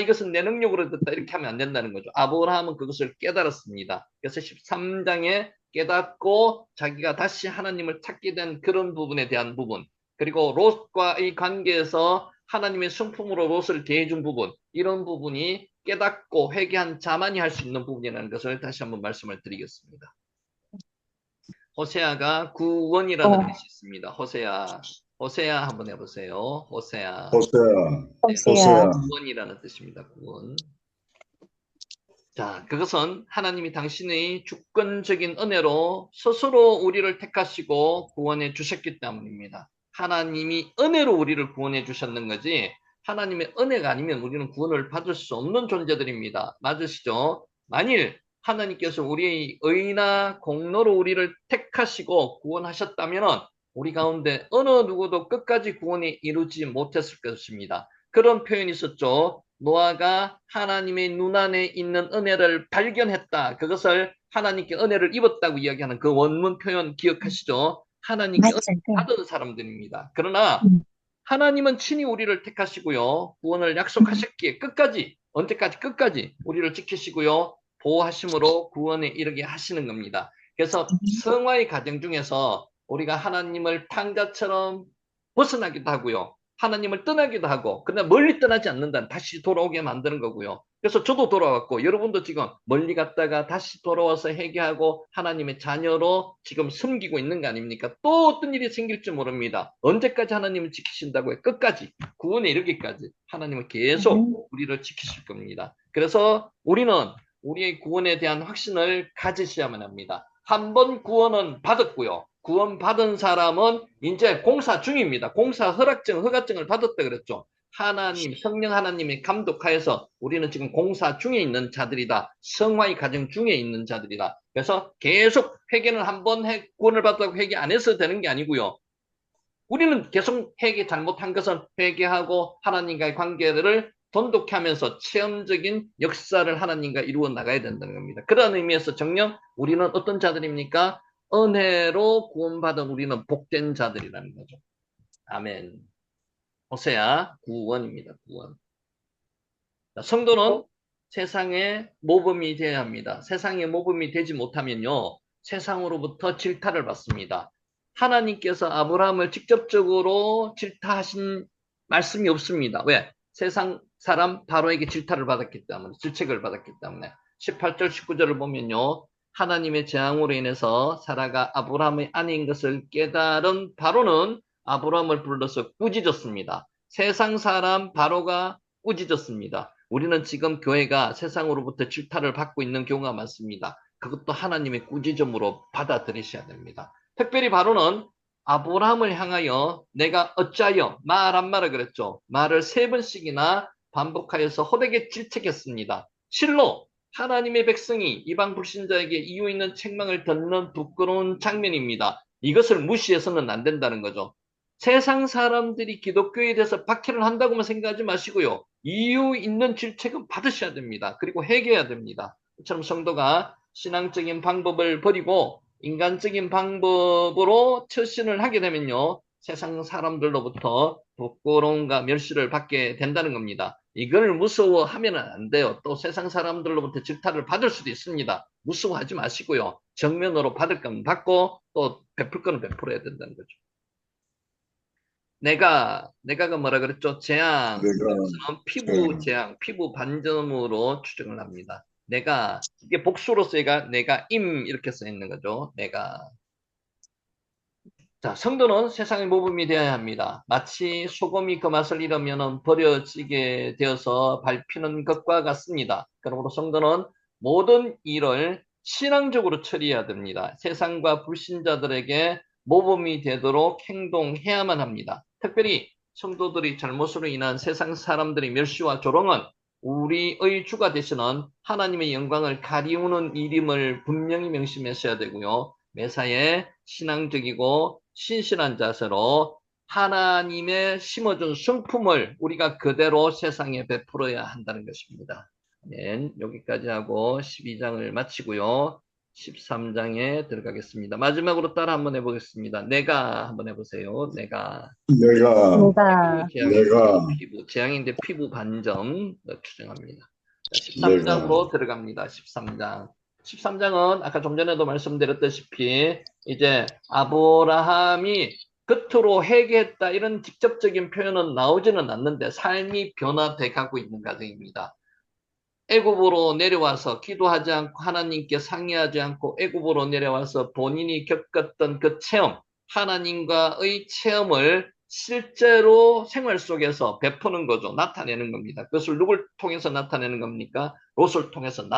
이것은 내 능력으로 됐다. 이렇게 하면 안 된다는 거죠. 아브라함은 그것을 깨달았습니다. 그래서 13장에 깨닫고 자기가 다시 하나님을 찾게 된 그런 부분에 대한 부분, 그리고 롯과의 관계에서 하나님의 성품으로 롯을 대해준 부분, 이런 부분이 깨닫고 회개한 자만이 할 수 있는 부분이라는 것을 다시 한번 말씀을 드리겠습니다. 호세아가 구원이라는 뜻이 있습니다. 호세아 한번 해보세요. 호세아. 호세아. 구원이라는 뜻입니다. 구원. 자, 그것은 하나님이 당신의 주권적인 은혜로 스스로 우리를 택하시고 구원해 주셨기 때문입니다. 하나님이 은혜로 우리를 구원해 주셨는 거지 하나님의 은혜가 아니면 우리는 구원을 받을 수 없는 존재들입니다. 맞으시죠? 만일 하나님께서 우리의 의나 공로로 우리를 택하시고 구원하셨다면 우리 가운데 어느 누구도 끝까지 구원이 이루지 못했을 것입니다. 그런 표현이 있었죠. 노아가 하나님의 눈안에 있는 은혜를 발견했다. 그것을 하나님께 은혜를 입었다고 이야기하는 그 원문 표현 기억하시죠? 하나님께 은혜를 받은 사람들입니다. 그러나 하나님은 친히 우리를 택하시고요. 구원을 약속하셨기에 끝까지, 언제까지 끝까지 우리를 지키시고요. 보호하심으로 구원에 이르게 하시는 겁니다. 그래서 성화의 과정 중에서 우리가 하나님을 탕자처럼 벗어나기도 하고요. 하나님을 떠나기도 하고, 근데 멀리 떠나지 않는다는 다시 돌아오게 만드는 거고요. 그래서 저도 돌아왔고, 여러분도 지금 멀리 갔다가 다시 돌아와서 회개하고 하나님의 자녀로 지금 섬기고 있는 거 아닙니까? 또 어떤 일이 생길지 모릅니다. 언제까지 하나님을 지키신다고요? 끝까지, 구원에 이르기까지 하나님은 계속 우리를 지키실 겁니다. 그래서 우리는 우리의 구원에 대한 확신을 가지셔야만 합니다. 한 번 구원은 받았고요. 구원받은 사람은 이제 공사 중입니다. 공사 허가증을 받았다 그랬죠. 하나님, 성령 하나님의 감독하에서 우리는 지금 공사 중에 있는 자들이다. 성화의 과정 중에 있는 자들이다. 그래서 계속 회개는 한 번 구원을 받았다고 회개 안 해서 되는 게 아니고요. 우리는 계속 회개 잘못한 것은 회개하고 하나님과의 관계를 돈독히 하면서 체험적인 역사를 하나님과 이루어 나가야 된다는 겁니다. 그런 의미에서 정녕 우리는 어떤 자들입니까? 은혜로 구원받은 우리는 복된 자들이라는 거죠. 아멘. 호세아 구원입니다. 구원. 성도는 세상의 모범이 되어야 합니다. 세상의 모범이 되지 못하면요. 세상으로부터 질타를 받습니다. 하나님께서 아브라함을 직접적으로 질타하신 말씀이 없습니다. 왜? 세상 사람 바로에게 질타를 받았기 때문에, 질책을 받았기 때문에. 18절, 19절을 보면요. 하나님의 재앙으로 인해서 사라가 아브라함의 아내인 것을 깨달은 바로는 아브라함을 불러서 꾸짖었습니다. 세상 사람 바로가 꾸짖었습니다. 우리는 지금 교회가 세상으로부터 질타를 받고 있는 경우가 많습니다. 그것도 하나님의 꾸짖음으로 받아들이셔야 됩니다. 특별히 바로는 아브라함을 향하여 내가 어찌하여 말한 말을 그랬죠. 말을 3번씩이나 반복하여서 호되게 질책했습니다. 실로 하나님의 백성이 이방 불신자에게 이유 있는 책망을 듣는 부끄러운 장면입니다. 이것을 무시해서는 안 된다는 거죠. 세상 사람들이 기독교에 대해서 박해를 한다고만 생각하지 마시고요. 이유 있는 질책은 받으셔야 됩니다. 그리고 회개해야 됩니다. 이처럼 성도가 신앙적인 방법을 버리고 인간적인 방법으로 처신을 하게 되면요. 세상 사람들로부터 부끄러움과 멸시를 받게 된다는 겁니다. 이걸 무서워하면 안 돼요. 또 세상 사람들로부터 질타를 받을 수도 있습니다. 무서워하지 마시고요. 정면으로 받을 건 받고 또 베풀 거는 베풀어야 된다는 거죠. 내가 뭐라 그랬죠? 재앙. 여기서는 피부 재앙, 피부 반점으로 추정을 합니다. 이게 복수로 내가 이렇게 써 있는 거죠. 자, 성도는 세상의 모범이 되어야 합니다. 마치 소금이 그 맛을 잃으면 버려지게 되어서 밟히는 것과 같습니다. 그러므로 성도는 모든 일을 신앙적으로 처리해야 됩니다. 세상과 불신자들에게 모범이 되도록 행동해야만 합니다. 특별히 성도들이 잘못으로 인한 세상 사람들의 멸시와 조롱은 우리의 주가 되시는 하나님의 영광을 가리우는 일임을 분명히 명심하셔야 되고요. 매사에 신앙적이고 신실한 자세로 하나님의 심어준 성품을 우리가 그대로 세상에 베풀어야 한다는 것입니다. 네, 여기까지 하고 12장을 마치고요. 13장에 들어가겠습니다. 마지막으로 따라 한번 해보겠습니다. 내가 한번 해보세요. 내가 내가, 재앙인데 내가, 피부, 재앙인데 피부 반점 추정합니다. 자, 내가, 13장으로 들어갑니다. 13장. 13장은 아까 좀 전에도 말씀드렸다시피 이제 아브라함이 겉으로 회개했다 이런 직접적인 표현은 나오지는 않는데 삶이 변화돼 가고 있는 과정입니다. 애굽으로 내려와서 기도하지 않고 하나님께 상의하지 않고 애굽으로 내려와서 본인이 겪었던 그 체험, 하나님과의 체험을 실제로 생활 속에서 베푸는 거죠. 나타내는 겁니다. 그것을 누굴 통해서 나타내는 겁니까? 롯을 통해서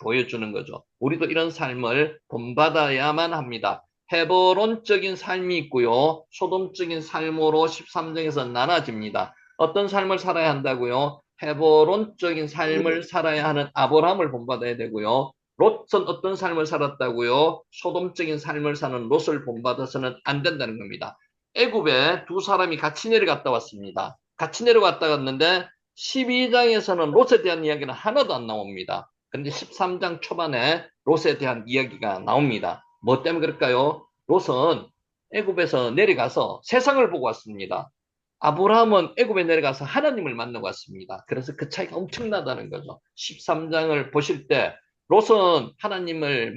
보여주는 거죠. 우리도 이런 삶을 본받아야만 합니다. 헤브론적인 삶이 있고요. 소돔적인 삶으로 13장에서 나눠집니다. 어떤 삶을 살아야 한다고요? 헤브론적인 삶을 살아야 하는 아브라함을 본받아야 되고요. 롯은 어떤 삶을 살았다고요? 소돔적인 삶을 사는 롯을 본받아서는 안 된다는 겁니다. 애굽에 두 사람이 같이 내려갔다 왔습니다. 같이 내려갔다 왔는데 12장에서는 롯에 대한 이야기는 하나도 안 나옵니다. 그런데 13장 초반에 롯에 대한 이야기가 나옵니다. 뭐 때문에 그럴까요? 롯은 애굽에서 내려가서 세상을 보고 왔습니다. 아브라함은 애굽에 내려가서 하나님을 만나고 왔습니다. 그래서 그 차이가 엄청나다는 거죠. 13장을 보실 때 롯은 하나님을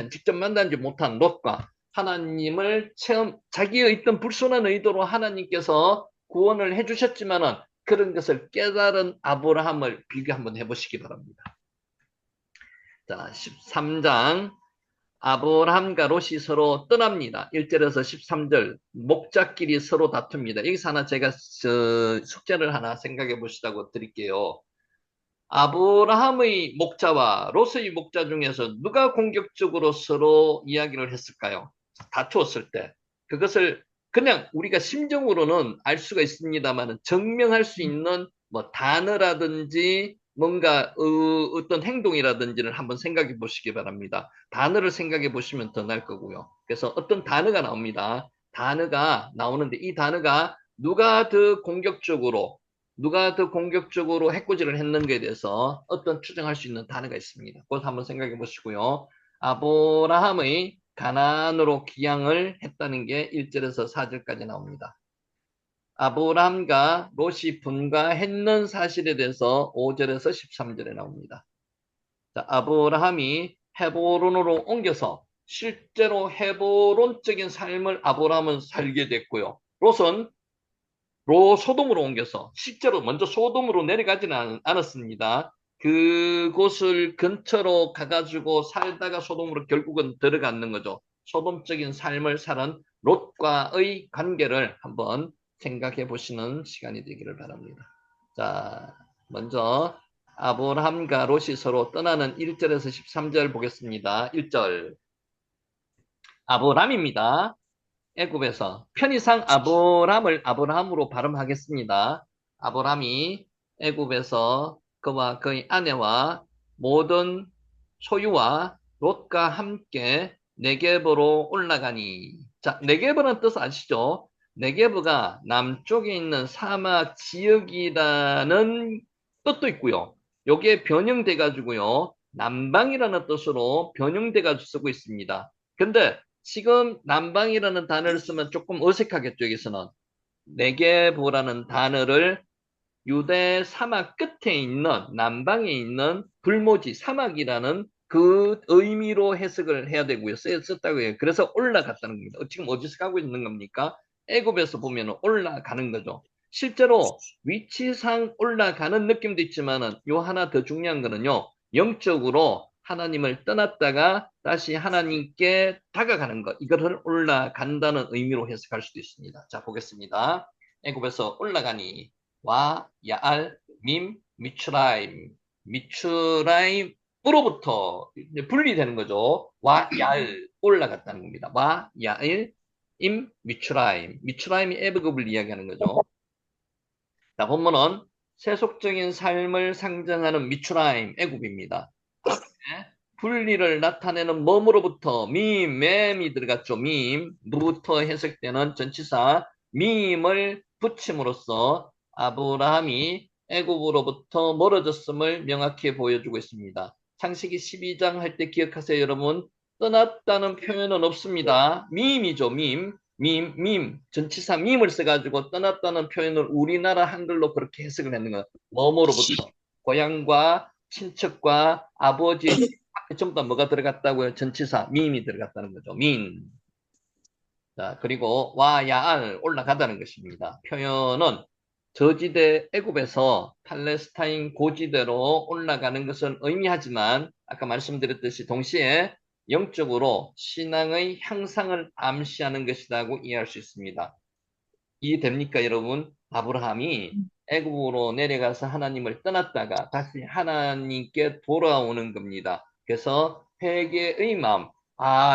직접 만나지 못한 롯과 하나님을 자기의 있던 불순한 의도로 하나님께서 구원을 해주셨지만은 그런 것을 깨달은 아브라함을 비교 한번 해보시기 바랍니다. 자, 13장. 아브라함과 롯이 서로 떠납니다. 1절에서 13절 목자끼리 서로 다툽니다. 여기서 하나 제가 숙제를 하나 생각해 보시라고 드릴게요. 아브라함의 목자와 롯의 목자 중에서 누가 공격적으로 서로 이야기를 했을까요? 다투었을 때. 그것을 그냥 우리가 심정으로는 알 수가 있습니다만 증명할 수 있는 뭐 단어라든지 뭔가 어떤 행동이라든지를 한번 생각해 보시기 바랍니다. 단어를 생각해 보시면 더 나을 거고요. 그래서 어떤 단어가 나옵니다. 단어가 나오는데 이 단어가 누가 더 공격적으로 해코지를 했는가에 대해서 어떤 추정할 수 있는 단어가 있습니다. 그것 한번 생각해 보시고요. 아브라함의 가나안으로 귀향을 했다는 게 1절에서 4절까지 나옵니다. 아브라함과 롯이 분가했는 사실에 대해서 5절에서 13절에 나옵니다. 자, 아브라함이 헤브론으로 옮겨서 실제로 헤브론적인 삶을 아브라함은 살게 됐고요. 롯은 소돔으로 옮겨서 실제로 먼저 소돔으로 내려가지는 않았습니다. 그곳을 근처로 가가지고 살다가 소돔으로 결국은 들어가는 거죠. 소돔적인 삶을 사는 롯과의 관계를 한번 생각해 보시는 시간이 되기를 바랍니다. 자, 먼저 아브라함과 롯이 서로 떠나는 1절에서 13절 보겠습니다. 1절 아브람입니다. 애굽에서 편의상 아브람을 아브라함으로 발음하겠습니다. 아브람이 애굽에서 그와 그의 아내와 모든 소유와 롯과 함께 네게브로 올라가니. 자, 네게브는 뜻 아시죠? 네게브가 남쪽에 있는 사막 지역이라는 뜻도 있고요. 여기에 변형돼 가지고요. 남방이라는 뜻으로 변형돼 가지고 쓰고 있습니다. 근데 지금 남방이라는 단어를 쓰면 조금 어색하겠죠, 여기서는. 네게브라는 단어를 유대 사막 끝에 있는, 남방에 있는 불모지, 사막이라는 그 의미로 해석을 해야 되고요. 썼다고 해요. 그래서 올라갔다는 겁니다. 지금 어디서 가고 있는 겁니까? 애굽에서 보면 올라가는 거죠. 실제로 위치상 올라가는 느낌도 있지만은 요 하나 더 중요한 거는요. 영적으로 하나님을 떠났다가 다시 하나님께 다가가는 것. 이것을 올라간다는 의미로 해석할 수도 있습니다. 자, 보겠습니다. 애굽에서 올라가니 와, 야알, 밈, 미추라임. 미추라임, 으로부터 이제 분리되는 거죠. 와, 야을 올라갔다는 겁니다. 와, 야을 임 미추라임. 미추라임이 애굽을 이야기하는 거죠. 자, 본문은 세속적인 삶을 상징하는 미추라임, 애굽입니다. 앞에 분리를 나타내는 몸으로부터 밈이 들어갔죠. 무부터 해석되는 전치사 밈을 붙임으로써 아브라함이 애굽으로부터 멀어졌음을 명확히 보여주고 있습니다. 창세기 12장 할 때 기억하세요, 여러분. 떠났다는 표현은 없습니다. 밈이죠, 전치사 밈을 써가지고 떠났다는 표현을 우리나라 한글로 그렇게 해석을 했는 거예요. 몸으로부터. 고향과 친척과 아버지 앞에 전부 다 뭐가 들어갔다고요? 전치사 밈이 들어갔다는 거죠. 자, 그리고 와 야알 올라가다는 것입니다. 표현은 저지대 애굽에서 팔레스타인 고지대로 올라가는 것은 의미하지만 아까 말씀드렸듯이 동시에 영적으로 신앙의 향상을 암시하는 것이라고 이해할 수 있습니다. 이해됩니까, 여러분? 아브라함이 애굽으로 내려가서 하나님을 떠났다가 다시 하나님께 돌아오는 겁니다. 그래서 회개의 마음,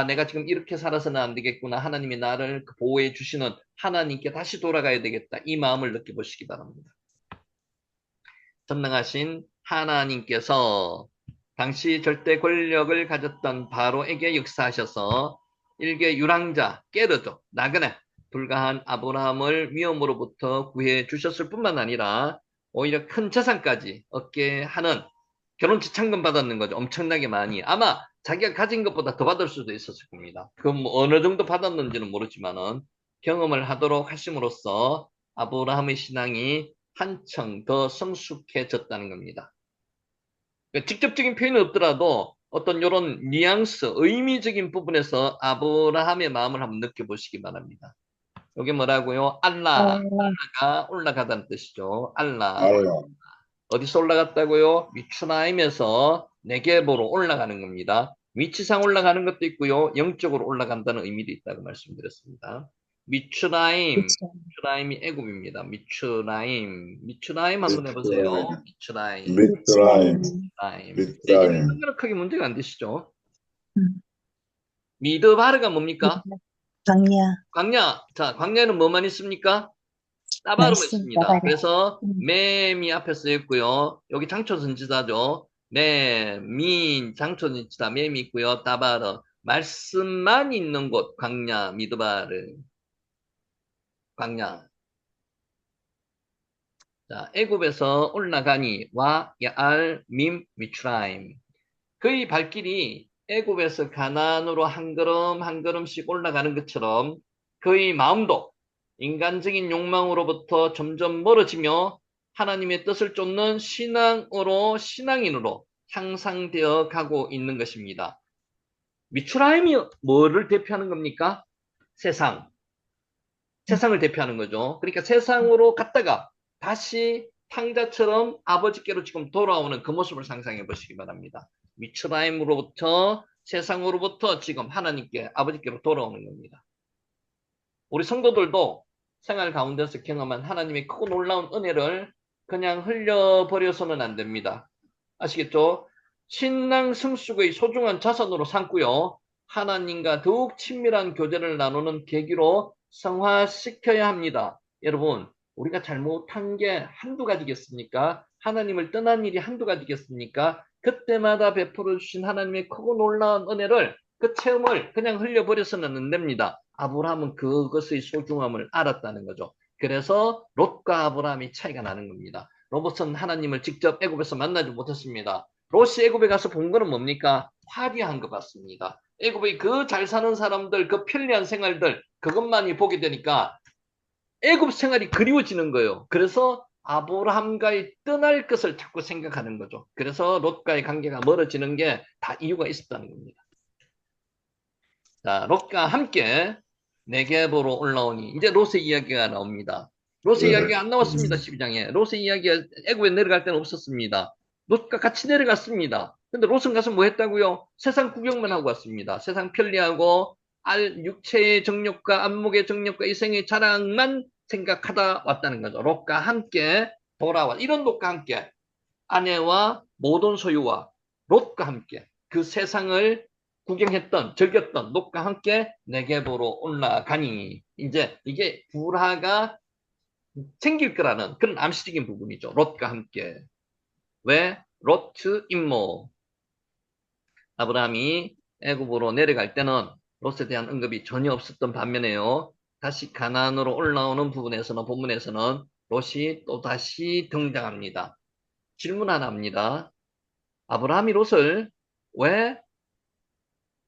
내가 지금 이렇게 살아서는 안 되겠구나. 하나님이 나를 보호해 주시는 하나님께 다시 돌아가야 되겠다. 이 마음을 느껴보시기 바랍니다. 전능하신 하나님께서 당시 절대 권력을 가졌던 바로에게 역사하셔서 일개 유랑자, 깨르죠. 나그네, 불가한 아브라함을 위험으로부터 구해 주셨을 뿐만 아니라 오히려 큰 재산까지 얻게 하는 결혼 지참금 받았는 거죠. 엄청나게 많이. 아마 자기가 가진 것보다 더 받을 수도 있었을 겁니다. 그럼 뭐 어느 정도 받았는지는 모르지만은 경험을 하도록 하심으로써 아브라함의 신앙이 한층 더 성숙해졌다는 겁니다. 그러니까 직접적인 표현이 없더라도 어떤 이런 뉘앙스, 의미적인 부분에서 아브라함의 마음을 한번 느껴보시기 바랍니다. 여기 뭐라고요? 알라, 알라가 올라가다는 뜻이죠. 알라. 알라, 어디서 올라갔다고요? 미추라임에서 네겝으로 올라가는 겁니다. 위치상 올라가는 것도 있고요. 영적으로 올라간다는 의미도 있다고 말씀드렸습니다. 그쵸. 미추라임이 애굽입니다. 미추라임 한번 미트라임, 해보세요. 미추라임. 미트라임, 이제는 미트라임, 한글은 크게 문제가 안 되시죠? 음, 미드바르가 뭡니까? 광야, 광야. 자, 광야에는 뭐만 있습니까? 따바로가 말씀, 있습니다. 나가라. 그래서 음, 맴이 앞에 쓰여 있고요. 여기 장초선지자죠. 장초선지자 맴이 있고요. 따바르 말씀만 있는 곳 광야 미드바르 광야. 자, 애굽에서 올라가니 와 야알 밈 미추라임. 그의 발길이 애굽에서 가나안으로 한 걸음 한 걸음씩 올라가는 것처럼 그의 마음도 인간적인 욕망으로부터 점점 멀어지며 하나님의 뜻을 쫓는 신앙인으로 향상되어 가고 있는 것입니다. 미추라임이 뭐를 대표하는 겁니까? 세상. 세상을 대표하는 거죠. 그러니까 세상으로 갔다가 다시 탕자처럼 아버지께로 지금 돌아오는 그 모습을 상상해 보시기 바랍니다. 미츠라임으로부터 세상으로부터 지금 하나님께 아버지께로 돌아오는 겁니다. 우리 성도들도 생활 가운데서 경험한 하나님의 크고 놀라운 은혜를 그냥 흘려버려서는 안 됩니다. 아시겠죠? 신앙 성숙의 소중한 자산으로 삼고요. 하나님과 더욱 친밀한 교제를 나누는 계기로 성화시켜야 합니다. 여러분, 우리가 잘못한 게 한두 가지겠습니까? 하나님을 떠난 일이 한두 가지겠습니까? 그때마다 베풀어 주신 하나님의 크고 놀라운 은혜를 그 체험을 그냥 흘려버려서는 안 됩니다. 아브라함은 그것의 소중함을 알았다는 거죠. 그래서 롯과 아브라함이 차이가 나는 겁니다. 롯은 하나님을 직접 애굽에서 만나지 못했습니다. 롯이 애굽에 가서 본 거는 뭡니까? 화려한 것 같습니다. 애굽의 그 잘 사는 사람들, 그 편리한 생활들, 그것만이 보게 되니까 애굽 생활이 그리워지는 거예요. 그래서 아브라함과의 떠날 것을 자꾸 생각하는 거죠. 그래서 롯과의 관계가 멀어지는 게 다 이유가 있었다는 겁니다. 자, 롯과 함께 네겝으로 올라오니 이제 롯의 이야기가 나옵니다. 롯의 네, 이야기가 안 나왔습니다. 12장에. 롯의 이야기가 애굽에 내려갈 때는 없었습니다. 롯과 같이 내려갔습니다. 근데 롯은 가서 뭐 했다고요? 세상 구경만 하고 왔습니다. 세상 편리하고 육체의 정욕과 안목의 정욕과 이생의 자랑만 생각하다 왔다는 거죠. 롯과 함께 돌아와. 이런 롯과 함께 아내와 모든 소유와 롯과 함께 그 세상을 구경했던 즐겼던 롯과 함께 네겝으로 올라가니 이제 이게 불화가 생길 거라는 그런 암시적인 부분이죠. 롯과 함께. 왜? 롯트 임모. 아브라함이 애굽으로 내려갈 때는 롯에 대한 언급이 전혀 없었던 반면에요. 다시 가나안으로 올라오는 부분에서는 본문에서는 롯이 또 다시 등장합니다. 질문 하나 합니다. 아브라함이 롯을 왜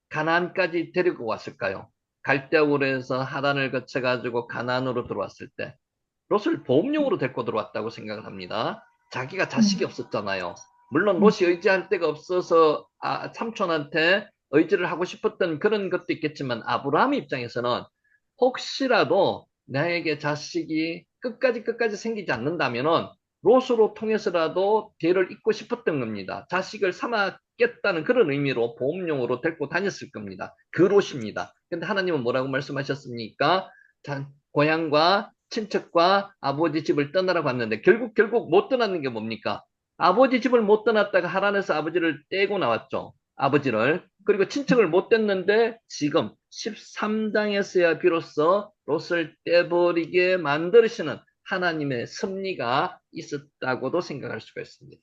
가나안까지 데리고 왔을까요? 갈대아우로 해서 하단을 거쳐가지고 가나안으로 들어왔을 때 롯을 보험용으로 데리고 들어왔다고 생각을 합니다. 자기가 자식이 없었잖아요. 물론 롯이 의지할 데가 없어서 삼촌한테 의지를 하고 싶었던 그런 것도 있겠지만 아브라함 입장에서는 혹시라도 나에게 자식이 끝까지 생기지 않는다면은 롯으로 통해서라도 뒤를 잇고 싶었던 겁니다. 자식을 삼았겠다는 그런 의미로 보험용으로 데리고 다녔을 겁니다. 그 롯입니다. 근데 하나님은 뭐라고 말씀하셨습니까? 고향과 친척과 아버지 집을 떠나라고 했는데 결국 못 떠났는 게 뭡니까? 아버지 집을 못 떠났다가 하란에서 아버지를 떼고 나왔죠. 아버지를. 그리고 친척을 못 뗐는데 지금 13장에서야 비로소 롯을 떼버리게 만드시는 하나님의 섭리가 있었다고도 생각할 수가 있습니다.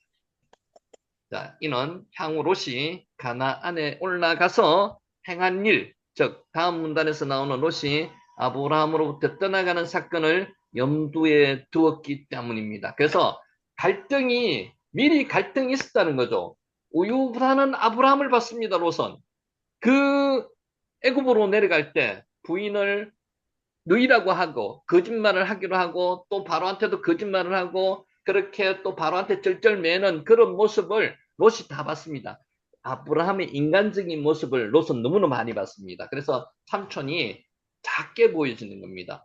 자, 이는 향후 롯이 가나안에 올라가서 행한 일, 즉 다음 문단에서 나오는 롯이 아브라함으로부터 떠나가는 사건을 염두에 두었기 때문입니다. 그래서 미리 갈등이 있었다는 거죠. 우유부단한 아브라함을 봤습니다, 롯은. 그 애굽으로 내려갈 때 부인을 누이라고 하고 거짓말을 하기로 하고 또 바로한테도 거짓말을 하고 그렇게 또 바로한테 절절매는 그런 모습을 롯이 다 봤습니다. 아브라함의 인간적인 모습을 롯은 너무나 많이 봤습니다. 그래서 삼촌이 작게 보여지는 겁니다.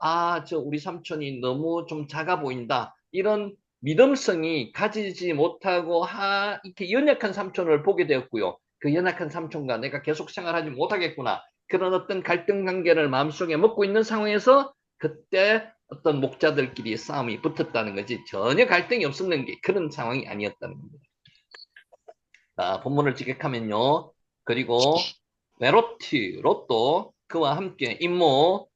저 우리 삼촌이 너무 좀 작아 보인다. 이런 믿음성이 가지지 못하고 이렇게 연약한 삼촌을 보게 되었고요. 그 연약한 삼촌과 내가 계속 생활하지 못하겠구나. 그런 어떤 갈등 관계를 마음속에 먹고 있는 상황에서 그때 어떤 목자들끼리 싸움이 붙었다는 거지 전혀 갈등이 없었는 게 그런 상황이 아니었다는 겁니다. 자, 본문을 직역하면요. 그리고 롯도 그와 함께 임모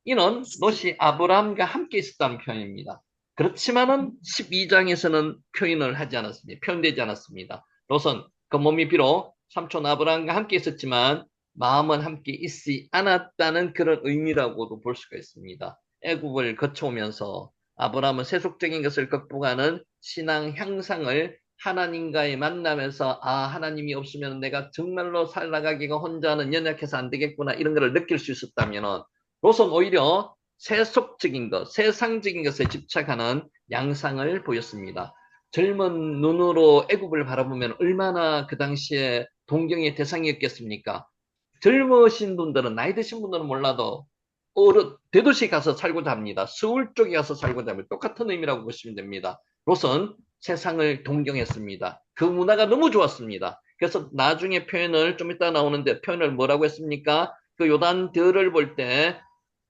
이는 롯이 아브라함과 함께 있었다는 표현입니다. 그렇지만은 12장에서는 표현을 하지 않았습니다. 표현되지 않았습니다. 롯은 그 몸이 비록 삼촌 아브라함과 함께 있었지만 마음은 함께 있지 않았다는 그런 의미라고도 볼 수가 있습니다. 애굽을 거쳐오면서 아브라함은 세속적인 것을 극복하는 신앙 향상을 하나님과의 만남에서 하나님이 없으면 내가 정말로 살아가기가 혼자는 연약해서 안 되겠구나 이런 것을 느낄 수 있었다면 롯은 오히려 세속적인 것, 세상적인 것에 집착하는 양상을 보였습니다. 젊은 눈으로 애굽을 바라보면 얼마나 그 당시에 동경의 대상이었겠습니까? 젊으신 분들은, 나이 드신 분들은 몰라도 대도시 가서 살고자 합니다. 서울 쪽에 가서 살고자 합니다. 똑같은 의미라고 보시면 됩니다. 롯은 세상을 동경했습니다. 그 문화가 너무 좋았습니다. 그래서 나중에 표현을 좀 이따 나오는데 표현을 뭐라고 했습니까? 그 요단들을 볼 때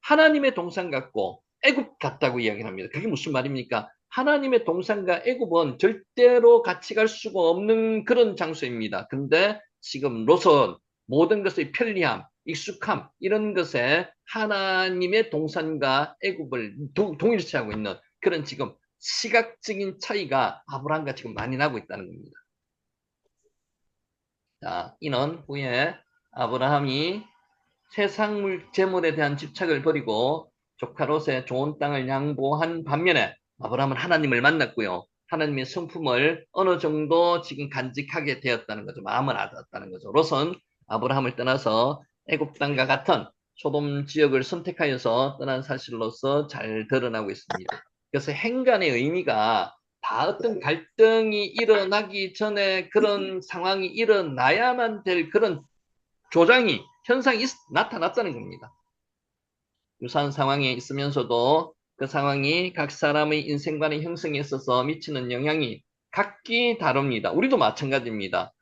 하나님의 동산 같고 애굽 같다고 이야기를 합니다. 그게 무슨 말입니까? 하나님의 동산과 애굽은 절대로 같이 갈 수가 없는 그런 장소입니다. 근데 지금 롯은 모든 것의 편리함, 익숙함 이런 것에 하나님의 동산과 애굽을 동일시하고 있는 그런 지금 시각적인 차이가 아브라함과 지금 많이 나고 있다는 겁니다. 자, 이는 후에 아브라함이 세상 재물에 대한 집착을 버리고 조카 롯의 좋은 땅을 양보한 반면에 아브라함은 하나님을 만났고요. 하나님의 성품을 어느 정도 지금 간직하게 되었다는 거죠. 마음을 알았다는 거죠. 롯은 아브라함을 떠나서 애굽 땅과 같은 소돔 지역을 선택하여서 떠난 사실로서 잘 드러나고 있습니다. 그래서 행간의 의미가 다 어떤 갈등이 일어나기 전에 그런 상황이 일어나야만 될 그런 현상이 나타났다는 겁니다. 유사한 상황에 있으면서도 그 상황이 각 사람의 인생관의 형성에 있어서 미치는 영향이 각기 다릅니다. 우리도 마찬가지입니다.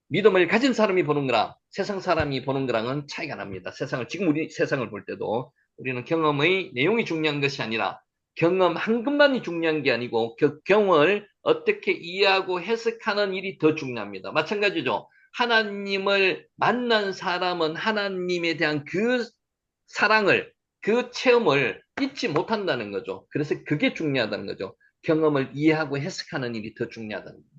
믿음을 가진 사람이 보는 거랑 세상 사람이 보는 거랑은 차이가 납니다. 지금 우리 세상을 볼 때도 우리는 경험의 내용이 중요한 것이 아니라 경험한 것만이 중요한 게 아니고 그 경험을 어떻게 이해하고 해석하는 일이 더 중요합니다. 마찬가지죠. 하나님을 만난 사람은 하나님에 대한 그 사랑을, 그 체험을 잊지 못한다는 거죠. 그래서 그게 중요하다는 거죠. 경험을 이해하고 해석하는 일이 더 중요하다는 거죠.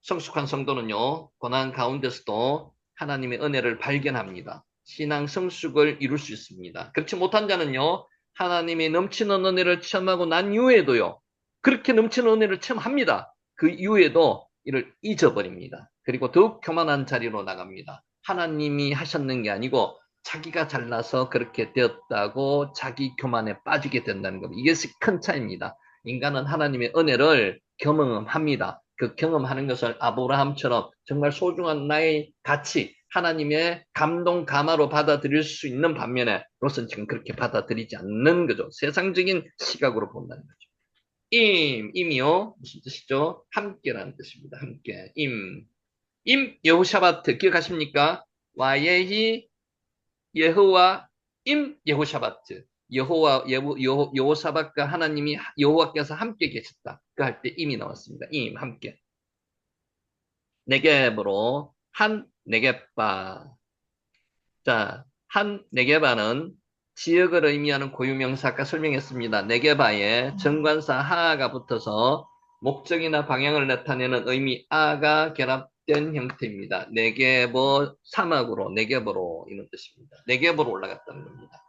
성숙한 성도는요, 고난 가운데서도 하나님의 은혜를 발견합니다. 신앙 성숙을 이룰 수 있습니다. 그렇지 못한 자는요, 하나님의 넘치는 은혜를 체험하고 난 이후에도요, 그렇게 넘치는 은혜를 체험합니다. 그 이후에도 이를 잊어버립니다. 그리고 더욱 교만한 자리로 나갑니다. 하나님이 하셨는 게 아니고 자기가 잘나서 그렇게 되었다고 자기 교만에 빠지게 된다는 겁니다. 이게 큰 차이입니다. 인간은 하나님의 은혜를 경험합니다. 그 경험하는 것을 아브라함처럼 정말 소중한 나의 가치, 하나님의 감동, 감화로 받아들일 수 있는 반면에 로스는 지금 그렇게 받아들이지 않는 거죠. 세상적인 시각으로 본다는 거죠. 임이요. 무슨 뜻이죠? 함께라는 뜻입니다. 함께. 여호샤바트 기억하십니까? 와예히 예호와 여호샤바트. 여호사밧과 하나님이 여호와께서 함께 계셨다. 그 할 때 임이 나왔습니다. 함께. 네겝으로 한 네겝바. 자, 한 네겝바는 지역을 의미하는 고유명사 아까 설명했습니다. 네겝바에 정관사 하가 붙어서 목적이나 방향을 나타내는 의미 아가 결합된 형태입니다. 네겝어 사막으로 네겝으로 이런 뜻입니다. 네겝으로 올라갔다는 겁니다.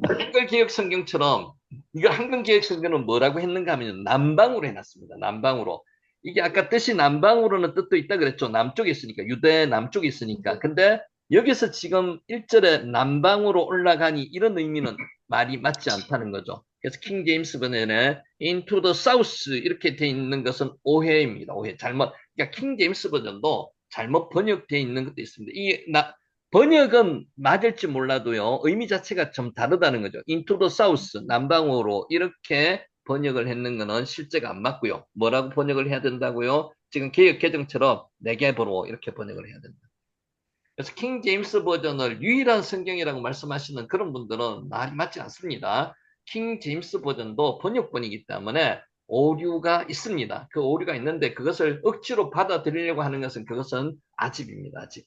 한글 개혁 성경처럼 이거 한글 개혁 성경은 뭐라고 했는가 하면 남방으로 해놨습니다. 남방으로. 이게 아까 뜻이 남방으로는 뜻도 있다 그랬죠. 남쪽에 있으니까 유대 남쪽에 있으니까. 근데 여기서 지금 1절에 남방으로 올라가니 이런 의미는 말이 맞지 않다는 거죠. 그래서 킹 제임스 버전에 into the south 이렇게 돼 있는 것은 오해입니다. 오해. 잘못. 그러니까 킹 제임스 버전도 잘못 번역되어 있는 것도 있습니다. 번역은 맞을지 몰라도요, 의미 자체가 좀 다르다는 거죠. into the south, 남방으로 이렇게 번역을 했는 거는 실제가 안 맞고요. 뭐라고 번역을 해야 된다고요? 지금 개역 개정처럼 네겝으로 이렇게 번역을 해야 된다. 그래서 킹 제임스 버전을 유일한 성경이라고 말씀하시는 그런 분들은 말이 맞지 않습니다. 킹 제임스 버전도 번역본이기 때문에 오류가 있습니다. 그 오류가 있는데 그것을 억지로 받아들이려고 하는 것은 그것은 아집입니다. 아집.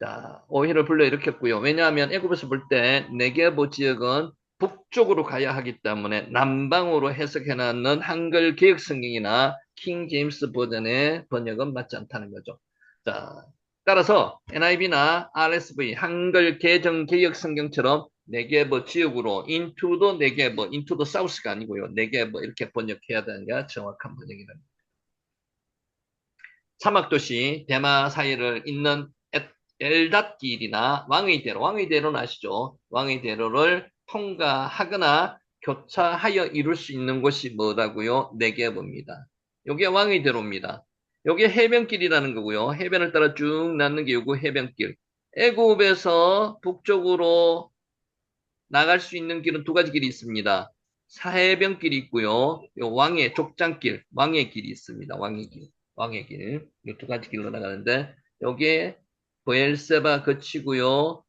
자, 오해를 불러일으켰고요. 왜냐하면 애굽에서 볼 때 네게부 지역은 북쪽으로 가야 하기 때문에 남방으로 해석해놨는 한글 개혁 성경이나 킹 제임스 버전의 번역은 맞지 않다는 거죠. 자, 따라서 NIV나 RSV 한글 개정 개혁 성경처럼 네게부 지역으로 into the 네게부, into the south가 아니고요. 네게부 이렇게 번역해야 되는 게 정확한 번역이랍니다. 사막도시 대마 사이를 잇는 엘닷길이나 왕의 대로, 왕의 대로는 아시죠? 왕의 대로를 통과하거나 교차하여 이룰 수 있는 곳이 뭐라고요? 네겝입니다. 요게 왕의 대로입니다. 요게 해변길이라는 거고요. 해변을 따라 쭉 낳는 게 요거 해변길. 애굽에서 북쪽으로 나갈 수 있는 길은 두 가지 길이 있습니다. 사해변길이 있고요. 요 왕의 족장길, 왕의 길이 있습니다. 왕의 길, 왕의 길. 이 두 가지 길로 나가는데 여기에 브엘세바 거치고요.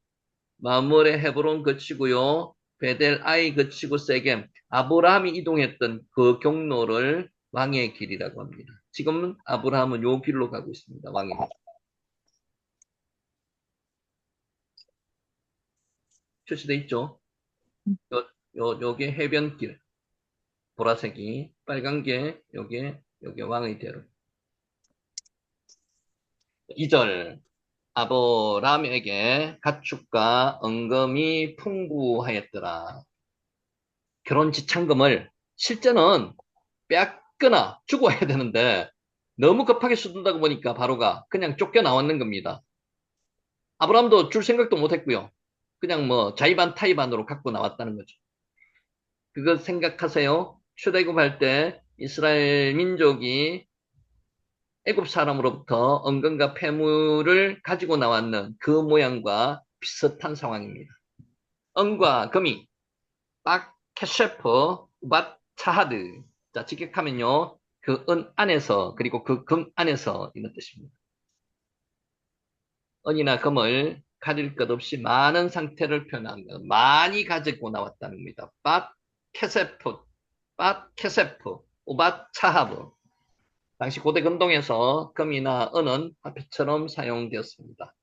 마므레 헤브론 거치고요. 베델 아이 거치고 세겜. 아브라함이 이동했던 그 경로를 왕의 길이라고 합니다. 지금 아브라함은 요 길로 가고 있습니다. 왕의 길. 표시돼 있죠? 요게 해변길. 보라색이, 빨간 게 요게 왕의 대로. 2절 아브라함에게 가축과 은금이 풍부하였더라. 결혼 지참금을 실제는 빼앗거나 주고 해야 되는데 너무 급하게 써둔다고 보니까 바로가 그냥 쫓겨 나왔는 겁니다. 아브라함도 줄 생각도 못 했고요. 그냥 뭐 자의반 타의반으로 갖고 나왔다는 거죠. 그거 생각하세요. 출애굽할 때 이스라엘 민족이 애굽 사람으로부터 은금과 폐물을 가지고 나왔는 그 모양과 비슷한 상황입니다. 은과 금이 딱 캐셰프 밭 차하드. 자, 직역하면요. 그 은 안에서 그리고 그 금 안에서 이런 뜻입니다. 은이나 금을 가릴 것 없이 많은 상태를 표현한 것. 많이 가지고 나왔다는 겁니다. 밭 케세프, 밧 케세프, 우밧 차하브. 당시 고대 근동에서 금이나 은은 화폐처럼 사용되었습니다.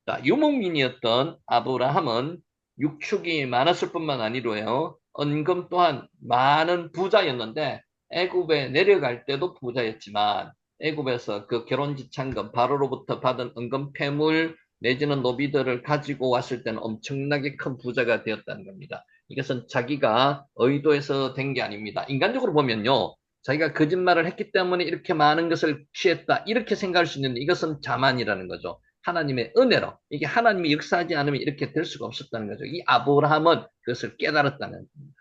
자, 유목민이었던 아브라함은 육축이 많았을 뿐만 아니로요. 은금 또한 많은 부자였는데 애굽에 내려갈 때도 부자였지만 애굽에서 그 결혼지참금 바로로부터 받은 은금 폐물 내지는 노비들을 가지고 왔을 때는 엄청나게 큰 부자가 되었다는 겁니다. 이것은 자기가 의도해서 된 게 아닙니다. 인간적으로 보면요. 자기가 거짓말을 했기 때문에 이렇게 많은 것을 취했다. 이렇게 생각할 수 있는데 이것은 자만이라는 거죠. 하나님의 은혜로 이게 하나님이 역사하지 않으면 이렇게 될 수가 없었다는 거죠. 이 아브라함은 그것을 깨달았다는 겁니다.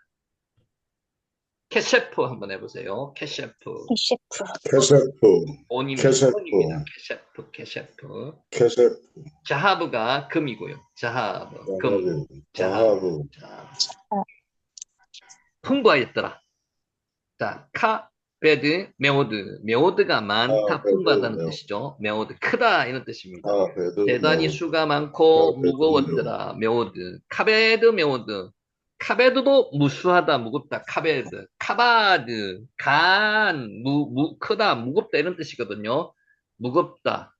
케셰프 한번 해보세요. 케셰프. 셰프, 케세프, 온입니다. 케세프, 온입니다. 케셰프, 케셰프. 케세프, 자하브가 금이고요. 자하브, 금, 자하브, 자하브. 풍부하였더라. 자, 카베드, 메오드. 메오드가 많다, 베드, 풍부하다는 메오드. 뜻이죠. 메오드, 크다 이런 뜻입니다. 베드, 대단히 메오드. 수가 많고 카베드, 무거웠더라. 메오드. 카베드, 메오드. 카베드도 무수하다, 무겁다. 카베드. 카바드, 크다, 무겁다 이런 뜻이거든요. 무겁다.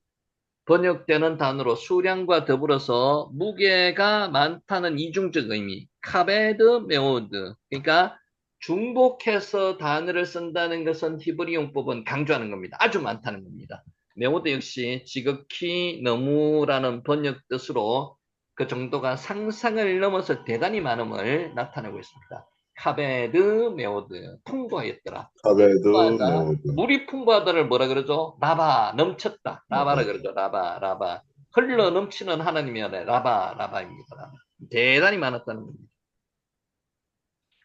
번역되는 단어로 수량과 더불어서 무게가 많다는 이중적 의미. 카베드, 메오드. 그러니까 중복해서 단어를 쓴다는 것은 히브리 용법은 강조하는 겁니다. 아주 많다는 겁니다. 메오드 역시 지극히 너무라는 번역 뜻으로 그 정도가 상상을 넘어서 대단히 많음을 나타내고 있습니다. 카베드, 메오드. 풍부하였더라. 카베드, 풍부하다. 메오드. 물이 풍부하다를 뭐라 그러죠? 라바, 넘쳤다. 라바라 그러죠. 라바, 라바. 흘러 넘치는 하나님의 은혜. 라바, 라바입니다. 라바. 대단히 많았다는 겁니다.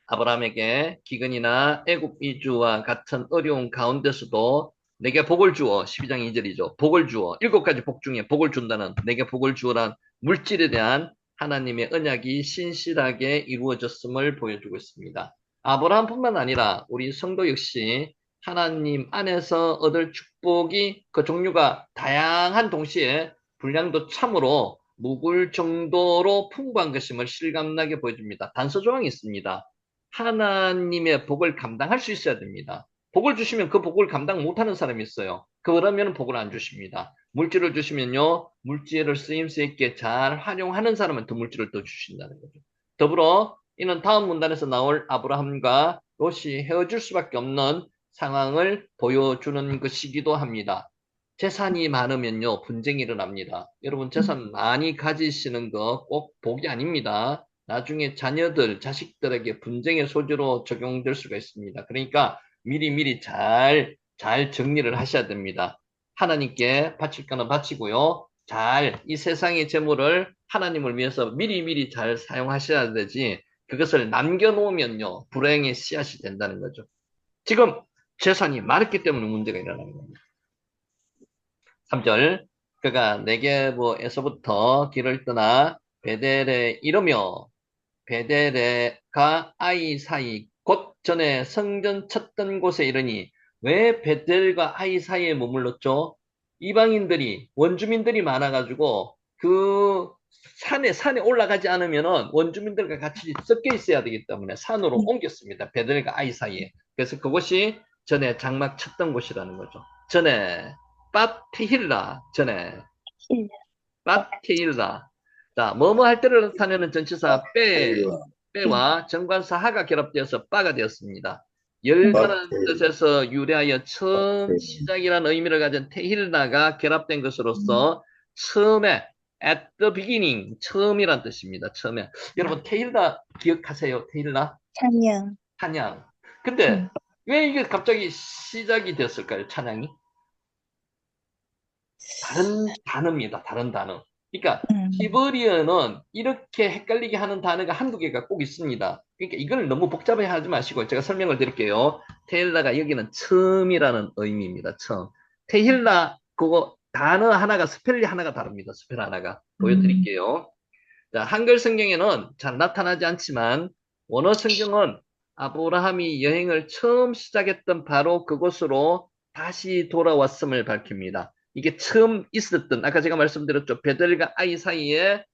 아브라함에게 기근이나 애굽 이주와 같은 어려운 가운데서도 내게 복을 주어 12장 2절이죠. 복을 주어 7가지 복 중에 복을 준다는 내게 복을 주어란 물질에 대한 하나님의 언약이 신실하게 이루어졌음을 보여주고 있습니다. 아브라함뿐만 아니라 우리 성도 역시 하나님 안에서 얻을 축복이 그 종류가 다양한 동시에 분량도 참으로 묵을 정도로 풍부한 것임을 실감나게 보여줍니다. 단서 조항이 있습니다. 하나님의 복을 감당할 수 있어야 됩니다. 복을 주시면 그 복을 감당 못하는 사람이 있어요. 그러면 복을 안 주십니다. 물질을 주시면요. 물질을 쓰임새 있게 잘 활용하는 사람은 더 물질을 더 주신다는 거죠. 더불어 이는 다음 문단에서 나올 아브라함과 롯이 헤어질 수밖에 없는 상황을 보여주는 것이기도 합니다. 재산이 많으면요. 분쟁이 일어납니다. 여러분 재산 많이 가지시는 거 꼭 복이 아닙니다. 나중에 자녀들, 자식들에게 분쟁의 소지로 적용될 수가 있습니다. 그러니까 미리미리 잘 정리를 하셔야 됩니다. 하나님께 바칠 거는 바치고요. 이 세상의 재물을 하나님을 위해서 미리미리 잘 사용하셔야 되지, 그것을 남겨놓으면요, 불행의 씨앗이 된다는 거죠. 지금 재산이 많았기 때문에 문제가 일어나는 겁니다. 3절, 그가 네게보에서부터 길을 떠나 베델에 이르며 베델과 아이 사이 곧 전에 성전 쳤던 곳에 이르니, 왜 베델과 아이 사이에 머물렀죠? 이방인들이, 원주민들이 많아가지고 그 산에 올라가지 않으면은 원주민들과 같이 섞여 있어야 되기 때문에 산으로 옮겼습니다. 베델과 아이 사이에. 그래서 그곳이 전에 장막 쳤던 곳이라는 거죠. 전에 밧테힐라, 전에 밧테힐라. 자, 뭐뭐 할 때를 나타내는 전치사 빼와 정관사 하가 결합되어서 빠가 되었습니다. 열다는 뜻에서 유래하여 처음 시작이라는 의미를 가진 테힐라가 결합된 것으로서 처음에 at the beginning, 처음이란 뜻입니다. 처음에. 여러분 테힐라 기억하세요? 테힐라? 찬양. 근데 왜 이게 갑자기 시작이 됐을까요? 찬양이? 다른 단어입니다. 다른 단어. 그러니까 히브리어는 이렇게 헷갈리게 하는 단어가 한두 개가 꼭 있습니다. 그러니까 이걸 너무 복잡해 하지 마시고 제가 설명을 드릴게요. 테힐라가 여기는 처음이라는 의미입니다. 처음. 테힐라 그거 단어 하나가 스펠이 하나가 다릅니다. 스펠 하나가 보여드릴게요. 자, 한글 성경에는 잘 나타나지 않지만 원어 성경은 아브라함이 여행을 처음 시작했던 바로 그곳으로 다시 돌아왔음을 밝힙니다. 이게 처음 있었던, 아까 제가 말씀드렸죠. 베델과 아이 사이에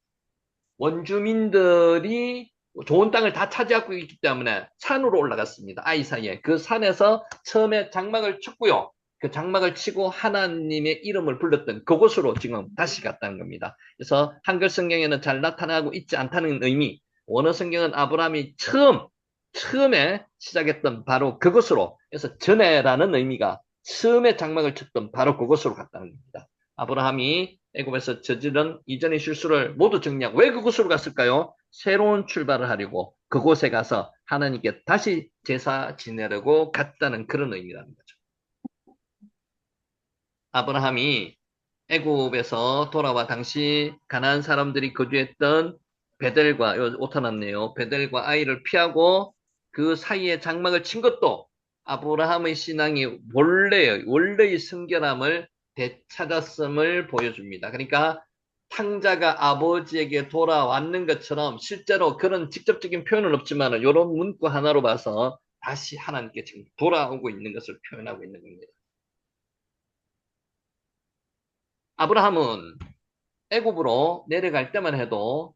원주민들이 좋은 땅을 다 차지하고 있기 때문에 산으로 올라갔습니다. 아이 사이에. 그 산에서 처음에 장막을 쳤고요. 그 장막을 치고 하나님의 이름을 불렀던 그곳으로 지금 다시 갔다는 겁니다. 그래서 한글 성경에는 잘 나타나고 있지 않다는 의미, 원어 성경은 아브라함이 처음에 시작했던 바로 그곳으로, 그래서 전에라는 의미가 처음에 장막을 쳤던 바로 그곳으로 갔다는 겁니다. 아브라함이 애굽에서 저지른 이전의 실수를 모두 정리하고 왜 그곳으로 갔을까요? 새로운 출발을 하려고 그곳에 가서 하나님께 다시 제사 지내려고 갔다는 그런 의미라는 거죠. 아브라함이 애굽에서 돌아와 당시 가나안 사람들이 거주했던 베델과 오타났네요. 베델과 아이를 피하고 그 사이에 장막을 친 것도 아브라함의 신앙이 원래의 성결함을 되찾았음을 보여줍니다. 그러니까 탕자가 아버지에게 돌아왔는 것처럼 실제로 그런 직접적인 표현은 없지만 이런 문구 하나로 봐서 다시 하나님께 지금 돌아오고 있는 것을 표현하고 있는 겁니다. 아브라함은 애굽으로 내려갈 때만 해도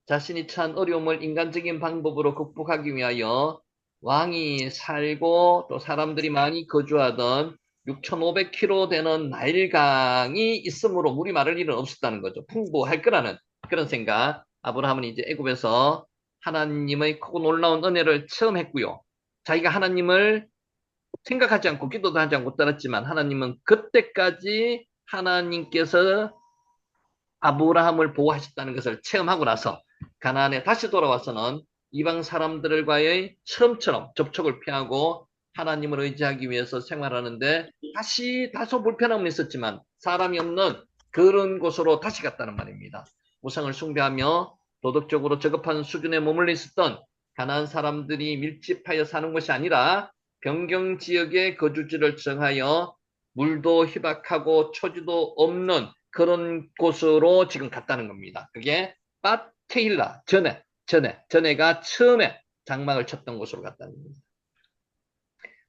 자신이 처한 어려움을 인간적인 방법으로 극복하기 위하여 왕이 살고 또 사람들이 많이 거주하던 6,500km 되는 나일강이 있으므로 물이 마를 일은 없었다는 거죠. 풍부할 거라는 그런 생각. 아브라함은 이제 애굽에서 하나님의 크고 놀라운 은혜를 처음 했고요. 자기가 하나님을 생각하지 않고 기도도 하지 않고 따랐지만 하나님은 그때까지 하나님께서 아브라함을 보호하셨다는 것을 체험하고 나서 가나안에 다시 돌아와서는 이방 사람들과의 처음처럼 접촉을 피하고 하나님을 의지하기 위해서 생활하는데 다시 다소 불편함은 있었지만 사람이 없는 그런 곳으로 다시 갔다는 말입니다. 우상을 숭배하며 도덕적으로 저급한 수준에 머물러 있었던 가나안 사람들이 밀집하여 사는 것이 아니라 변경 지역의 거주지를 정하여 물도 희박하고 초지도 없는 그런 곳으로 지금 갔다는 겁니다. 그게 바테일라, 전에가 처음에 장막을 쳤던 곳으로 갔다는 겁니다.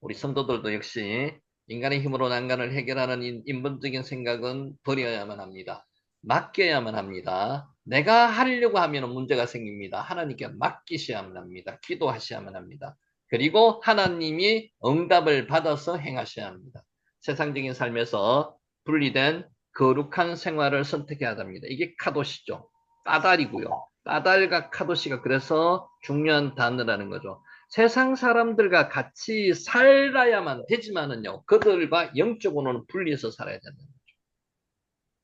우리 성도들도 역시 인간의 힘으로 난간을 해결하는 인본적인 생각은 버려야만 합니다. 맡겨야만 합니다. 내가 하려고 하면 문제가 생깁니다. 하나님께 맡기셔야만 합니다. 기도하셔야만 합니다. 그리고 하나님이 응답을 받아서 행하셔야 합니다. 세상적인 삶에서 분리된 거룩한 생활을 선택해야 합니다. 이게 카도시죠. 까달이고요. 까달과 카도시가 그래서 중요한 단어라는 거죠. 세상 사람들과 같이 살아야만 되지만은요, 그들과 영적으로는 분리해서 살아야 된다는 거죠.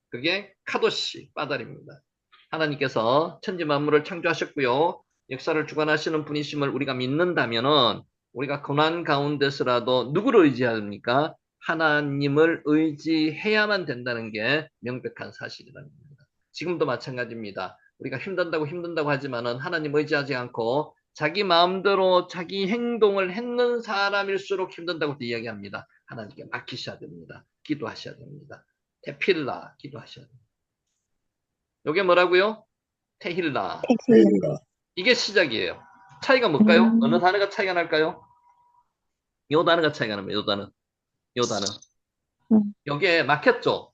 그게 카도시, 빠달입니다. 하나님께서 천지 만물을 창조하셨고요, 역사를 주관하시는 분이심을 우리가 믿는다면은 우리가 고난 가운데서라도 누구를 의지합니까? 하나님을 의지해야만 된다는 게 명백한 사실이라는 겁니다. 지금도 마찬가지입니다. 우리가 힘든다고 하지만은 하나님 의지하지 않고 자기 마음대로 자기 행동을 했는 사람일수록 힘든다고 이야기합니다. 하나님께 맡기셔야 됩니다. 기도하셔야 됩니다. 테필라 기도하셔야 됩니다. 이게 뭐라고요? 테힐라. 테힐라. 이게 시작이에요. 차이가 뭘까요? 어느 단어가 차이가 날까요? 요 단어가 차이가 납니다. 요 단어. 여기에 막혔죠?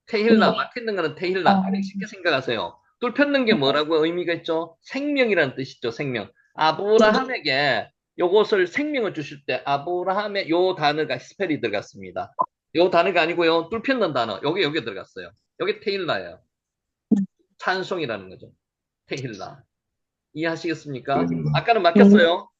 테힐라, 네. 막히는 거는 테힐라. 그냥 쉽게 생각하세요. 뚫혔는 게 뭐라고 의미가 있죠? 생명이라는 뜻이죠, 생명. 아브라함에게 요것을 생명을 주실 때 아브라함의 요 단어가 스펠이 들어갔습니다. 요 단어가 아니고요. 뚫혔는 단어. 여기 들어갔어요. 여기 테힐라예요. 찬송이라는 거죠. 테힐라. 이해하시겠습니까? 아까는 막혔어요.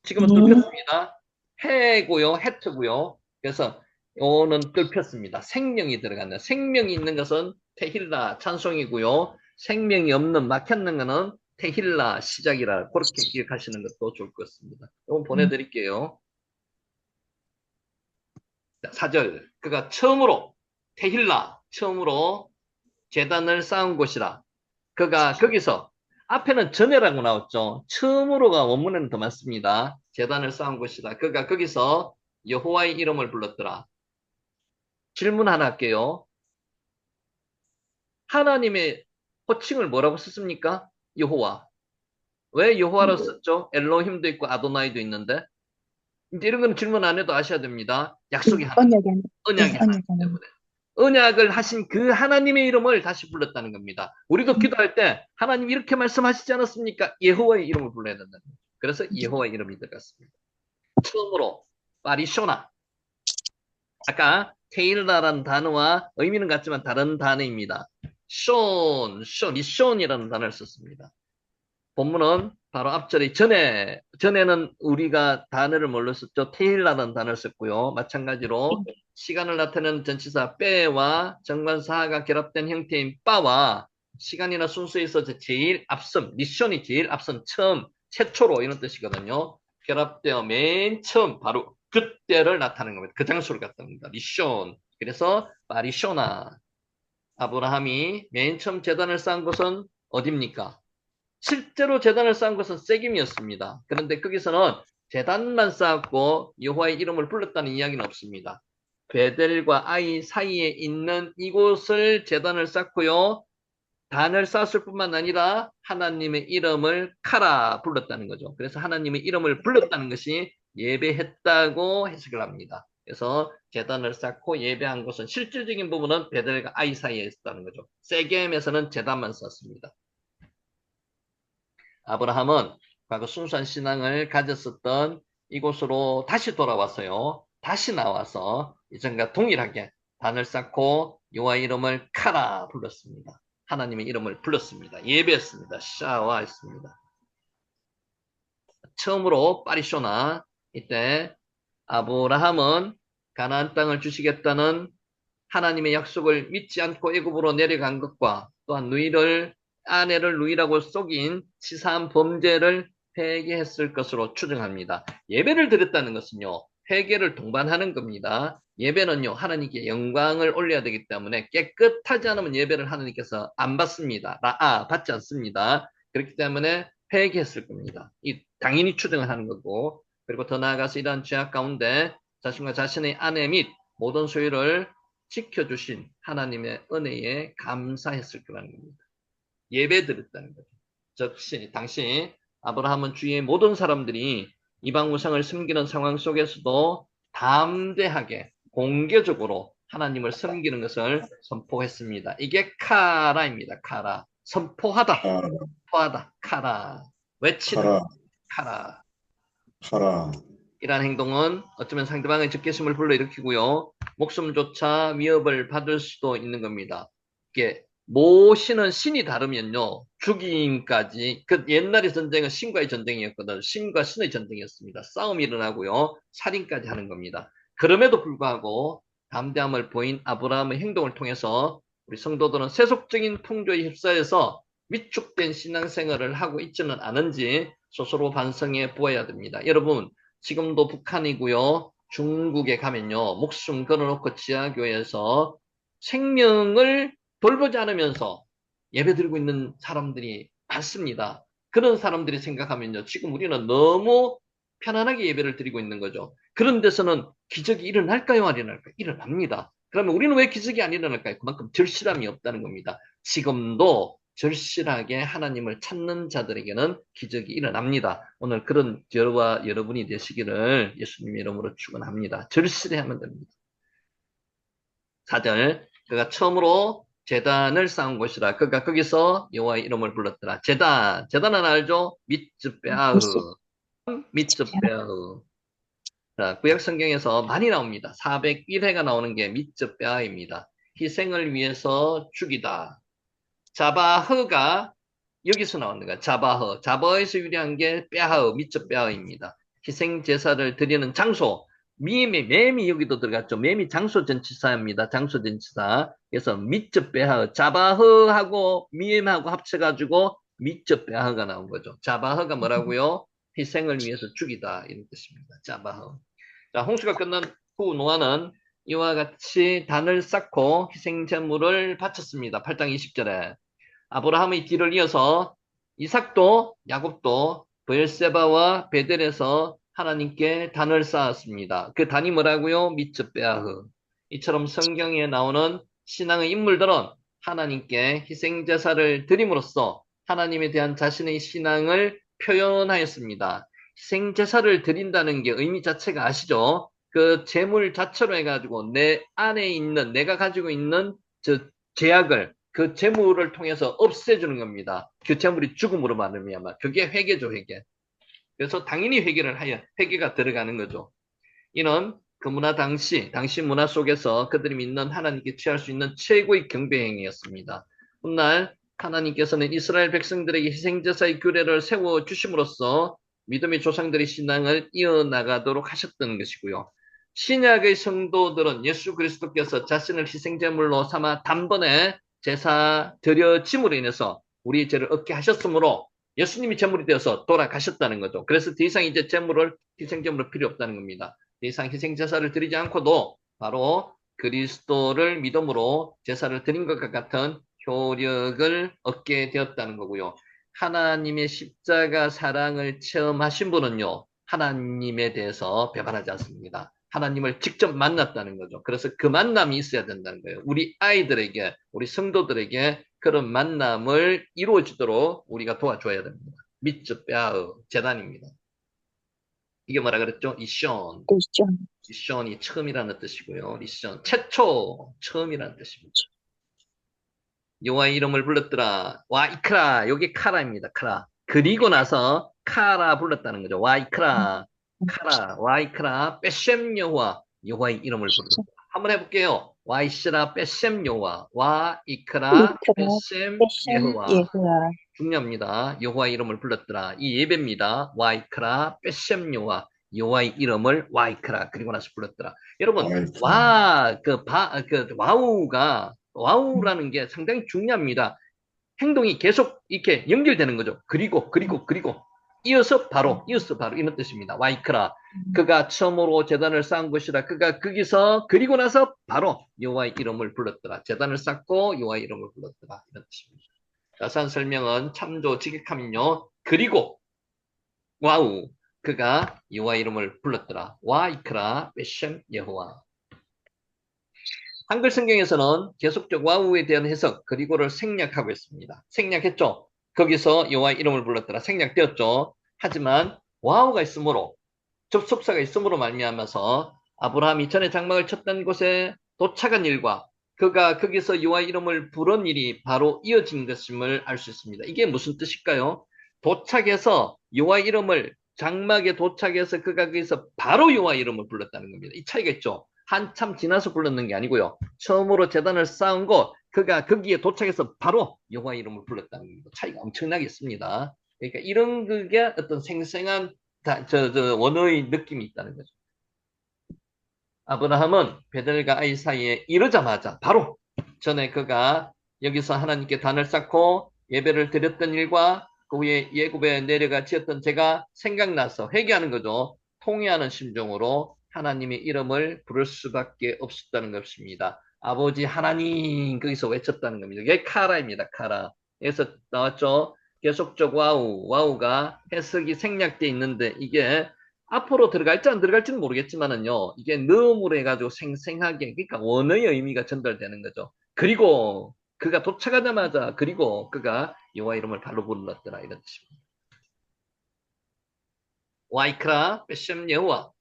지금은 뚫혔습니다. 해고요, 해트고요. 그래서 요는 뚫혔습니다. 생명이 들어간다. 생명이 있는 것은 테힐라 찬송이고요. 생명이 없는 막혔는 것은 테힐라 시작이라 그렇게 기억하시는 것도 좋을 것 같습니다. 이거 보내드릴게요. 4절. 그가 처음으로 테힐라 처음으로 제단을 쌓은 곳이라. 그가 거기서 앞에는 전에라고 나왔죠. 처음으로가 원문에는 더 많습니다. 제단을 쌓은 곳이다. 그가 거기서 여호와의 이름을 불렀더라. 질문 하나 할게요. 하나님의 호칭을 뭐라고 썼습니까? 여호와. 왜 여호와로 썼죠? 엘로힘도 있고 아도나이도 있는데. 이제 이런 건 질문 안 해도 아셔야 됩니다. 약속이 하나님. 언약이 언약이 하나님 언약이 때문에. 언약을 하신 그 하나님의 이름을 다시 불렀다는 겁니다. 우리도 기도할 때 하나님 이렇게 말씀하시지 않았습니까? 여호와의 이름을 불러야 된다는 거죠. 그래서 여호와의 이름이 들어갔습니다. 처음으로 바리쇼나, 아까 테일라라는 단어와 의미는 같지만 다른 단어입니다. 리숀이라는 단어를 썼습니다. 본문은 바로 앞절에 전에는 우리가 단어를 뭘로 썼죠? 테일라라는 단어를 썼고요. 마찬가지로 시간을 나타내는 전치사 빼와 정관사가 결합된 형태인 빠와 시간이나 순서에 있어서 제일 앞선, 리숀이 제일 앞선, 처음, 최초로 이런 뜻이거든요. 결합되어 맨 처음 바로 그때를 나타내는 겁니다. 그 장소를 갖답니다. 리숀. 그래서 바리쇼나. 아브라함이 맨 처음 제단을 쌓은 곳은 어딥니까? 실제로 제단을 쌓은 것은 세김이었습니다. 그런데 거기서는 제단만 쌓았고 여호와의 이름을 불렀다는 이야기는 없습니다. 베델과 아이 사이에 있는 이곳을 제단을 쌓고요. 단을 쌓았을 뿐만 아니라 하나님의 이름을 카라 불렀다는 거죠. 그래서 하나님의 이름을 불렀다는 것이 예배했다고 해석을 합니다. 그래서 제단을 쌓고 예배한 것은 실질적인 부분은 베델과 아이 사이에 있었다는 거죠. 세겜에서는 제단만 쌓습니다. 아브라함은 과거 순수한 신앙을 가졌었던 이곳으로 다시 돌아왔어요. 다시 나와서 이전과 동일하게 단을 쌓고 여호와의 이름을 카라 불렀습니다. 하나님의 이름을 불렀습니다. 예배했습니다. 샤와했습니다. 처음으로 파리쇼나, 이때 아브라함은 가나안 땅을 주시겠다는 하나님의 약속을 믿지 않고 애굽으로 내려간 것과 또한 아내를 누이라고 속인 치사한 범죄를 회개했을 것으로 추정합니다. 예배를 드렸다는 것은요, 회개를 동반하는 겁니다. 예배는요, 하나님께 영광을 올려야 되기 때문에 깨끗하지 않으면 예배를 하나님께서 안 받습니다. 받지 않습니다. 그렇기 때문에 회개했을 겁니다. 당연히 추정을 하는 거고, 그리고 더 나아가서 이러한 죄악 가운데 자신과 자신의 아내 및 모든 소유를 지켜주신 하나님의 은혜에 감사했을 거라는 겁니다. 예배 드렸다는 거죠. 즉, 당시 아브라함은 주위의 모든 사람들이 이방 우상을 섬기는 상황 속에서도 담대하게 공개적으로 하나님을 섬기는 것을 선포했습니다. 이게 카라입니다. 카라. 선포하다. 선포하다. 카라. 외치는 카라. 카라. 이러한 행동은 어쩌면 상대방의 적개심을 불러일으키고요. 목숨조차 위협을 받을 수도 있는 겁니다. 이게 모시는 신이 다르면요. 죽임까지. 그 옛날의 전쟁은 신과의 전쟁이었거든. 신과 신의 전쟁이었습니다. 싸움이 일어나고요. 살인까지 하는 겁니다. 그럼에도 불구하고 담대함을 보인 아브라함의 행동을 통해서 우리 성도들은 세속적인 풍조에 휩싸여서 위축된 신앙생활을 하고 있지는 않은지 스스로 반성해 보아야 됩니다. 여러분, 지금도 북한이고요. 중국에 가면요. 목숨 걸어놓고 지하교회에서 생명을 돌보지 않으면서 예배 드리고 있는 사람들이 많습니다. 그런 사람들이 생각하면요. 지금 우리는 너무 편안하게 예배를 드리고 있는 거죠. 그런 데서는 기적이 일어날까요? 안 일어날까요? 일어납니다. 그러면 우리는 왜 기적이 안 일어날까요? 그만큼 절실함이 없다는 겁니다. 지금도 절실하게 하나님을 찾는 자들에게는 기적이 일어납니다. 오늘 그런 저와 여러분이 되시기를 예수님 이름으로 축원합니다. 절실해야만 됩니다. 4절, 그가 처음으로 제단을 쌓은 곳이라. 그가 거기서 여호와의 이름을 불렀더라. 제단은 알죠? 미츠베아흐. 미츠베아흐. 자, 구약 성경에서 많이 나옵니다. 401회가 나오는 게 미츠베아입니다. 희생을 위해서 죽이다. 자바흐가 여기서 나오는 거야. 자바흐에서 유래한 게 뼈하흐, 미츠뼈하입니다. 희생 제사를 드리는 장소. 맴이 여기도 들어갔죠. 맴이 장소 전치사입니다. 장소 전치사. 그래서 미츠뼈하흐, 자바흐하고 미엠하고 합쳐가지고 미츠뼈하흐가 나온 거죠. 자바흐가 뭐라고요? 희생을 위해서 죽이다 이런 뜻입니다. 자바흐. 자, 홍수가 끝난 후 노아는 이와 같이 단을 쌓고 희생 제물을 바쳤습니다. 8장 20절에. 아브라함의 뒤를 이어서 이삭도 야곱도 브엘세바와 베델에서 하나님께 단을 쌓았습니다. 그 단이 뭐라고요? 미츠베아흐. 이처럼 성경에 나오는 신앙의 인물들은 하나님께 희생제사를 드림으로써 하나님에 대한 자신의 신앙을 표현하였습니다. 희생제사를 드린다는 게 의미 자체가 아시죠? 그 재물 자체로 해가지고 내 안에 있는 내가 가지고 있는 저 제약을 그 재물을 통해서 없애주는 겁니다. 그 재물이 죽음으로 말미암아 그게 회개죠, 회개. 그래서 당연히 회개를 하여 회개가 들어가는 거죠. 이는 그 문화 당시 문화 속에서 그들이 믿는 하나님께 취할 수 있는 최고의 경배 행위였습니다. 훗날 하나님께서는 이스라엘 백성들에게 희생제사의 규례를 세워 주심으로써 믿음의 조상들의 신앙을 이어나가도록 하셨던 것이고요. 신약의 성도들은 예수 그리스도께서 자신을 희생제물로 삼아 단번에 제사 드려짐으로 인해서 우리의 죄를 얻게 하셨으므로 예수님이 제물이 되어서 돌아가셨다는 거죠. 그래서 더 이상 이제 희생제물은 필요 없다는 겁니다. 더 이상 희생제사를 드리지 않고도 바로 그리스도를 믿음으로 제사를 드린 것과 같은 효력을 얻게 되었다는 거고요. 하나님의 십자가 사랑을 체험하신 분은요, 하나님에 대해서 배반하지 않습니다. 하나님을 직접 만났다는 거죠. 그래서 그 만남이 있어야 된다는 거예요. 우리 아이들에게, 우리 성도들에게 그런 만남을 이루어지도록 우리가 도와줘야 됩니다. 미츠 뼈의 재단입니다. 이게 뭐라 그랬죠? 이션. 되죠. 리션이 처음이라는 뜻이고요. 리션, 최초, 처음이라는 뜻입니다. 여호와의 이름을 불렀더라. 와 이크라, 여기 카라입니다. 카라. 그리고 나서 카라 불렀다는 거죠. 와 이크라, 카라, 와 이크라, 빼셈 여호와, 여호와의 이름을 불렀다. 한번 해볼게요. 와 이시라 빼셈 여호와, 와 이크라, 빼셈 여호와. 예후와. 중요합니다. 여호와의 이름을 불렀더라. 이 예배입니다. 와이크라 빼셈 여호와, 여호와의 이름을 와이크라 그리고 나서 불렀더라. 여러분 와우라는 게 상당히 중요합니다. 행동이 계속 이렇게 연결되는 거죠. 그리고 이어서 바로 이런 뜻입니다. 와이크라, 그가 처음으로 제단을 쌓은 것이라. 그가 거기서 그리고 나서 바로 여호와의 이름을 불렀더라. 제단을 쌓고 여호와의 이름을 불렀더라. 이런 뜻입니다. 자세한 설명은 참조 직역하면요. 그리고 와우, 그가 여호와 이름을 불렀더라. 와이크라 베셈 여호와. 한글 성경에서는 계속적 와우에 대한 해석 그리고를 생략하고 있습니다. 생략했죠. 거기서 여호와 이름을 불렀더라. 생략되었죠. 하지만 와우가 있으므로, 접속사가 있으므로 말미암아서 아브라함이 전에 장막을 쳤던 곳에 도착한 일과 그가 거기서 여호와 이름을 부른 일이 바로 이어진 것임을 알 수 있습니다. 이게 무슨 뜻일까요? 도착해서 여호와 이름을, 장막에 도착해서 그가 거기서 바로 여호와 이름을 불렀다는 겁니다. 이 차이가 있죠. 한참 지나서 불렀는 게 아니고요. 처음으로 제단을 쌓은 곳, 그가 거기에 도착해서 바로 여호와 이름을 불렀다는 겁니다. 차이가 엄청나게 있습니다. 그러니까 이런 그게 어떤 생생한 원어의 느낌이 있다는 거죠. 아브라함은 베델과 아이 사이에 이르자마자 바로 전에 그가 여기서 하나님께 단을 쌓고 예배를 드렸던 일과 그 후에 예굽에 내려가 지었던 죄가 생각나서 회개하는 거죠. 통회하는 심정으로 하나님의 이름을 부를 수밖에 없었다는 것입니다. 아버지 하나님, 거기서 외쳤다는 겁니다. 이게 카라입니다. 카라. 여기서 나왔죠. 계속적 와우가 해석이 생략되어 있는데 이게 앞으로 들어갈지 안 들어갈지는 모르겠지만은요, 이게 넣음으로 해가지고 생생하게, 그러니까 원어의 의미가 전달되는 거죠. 그리고 그가 도착하자마자 그리고 그가 여호와 이름을 발로 불렀더라, 이런 뜻입니다. 와이크라 베셈 여호와,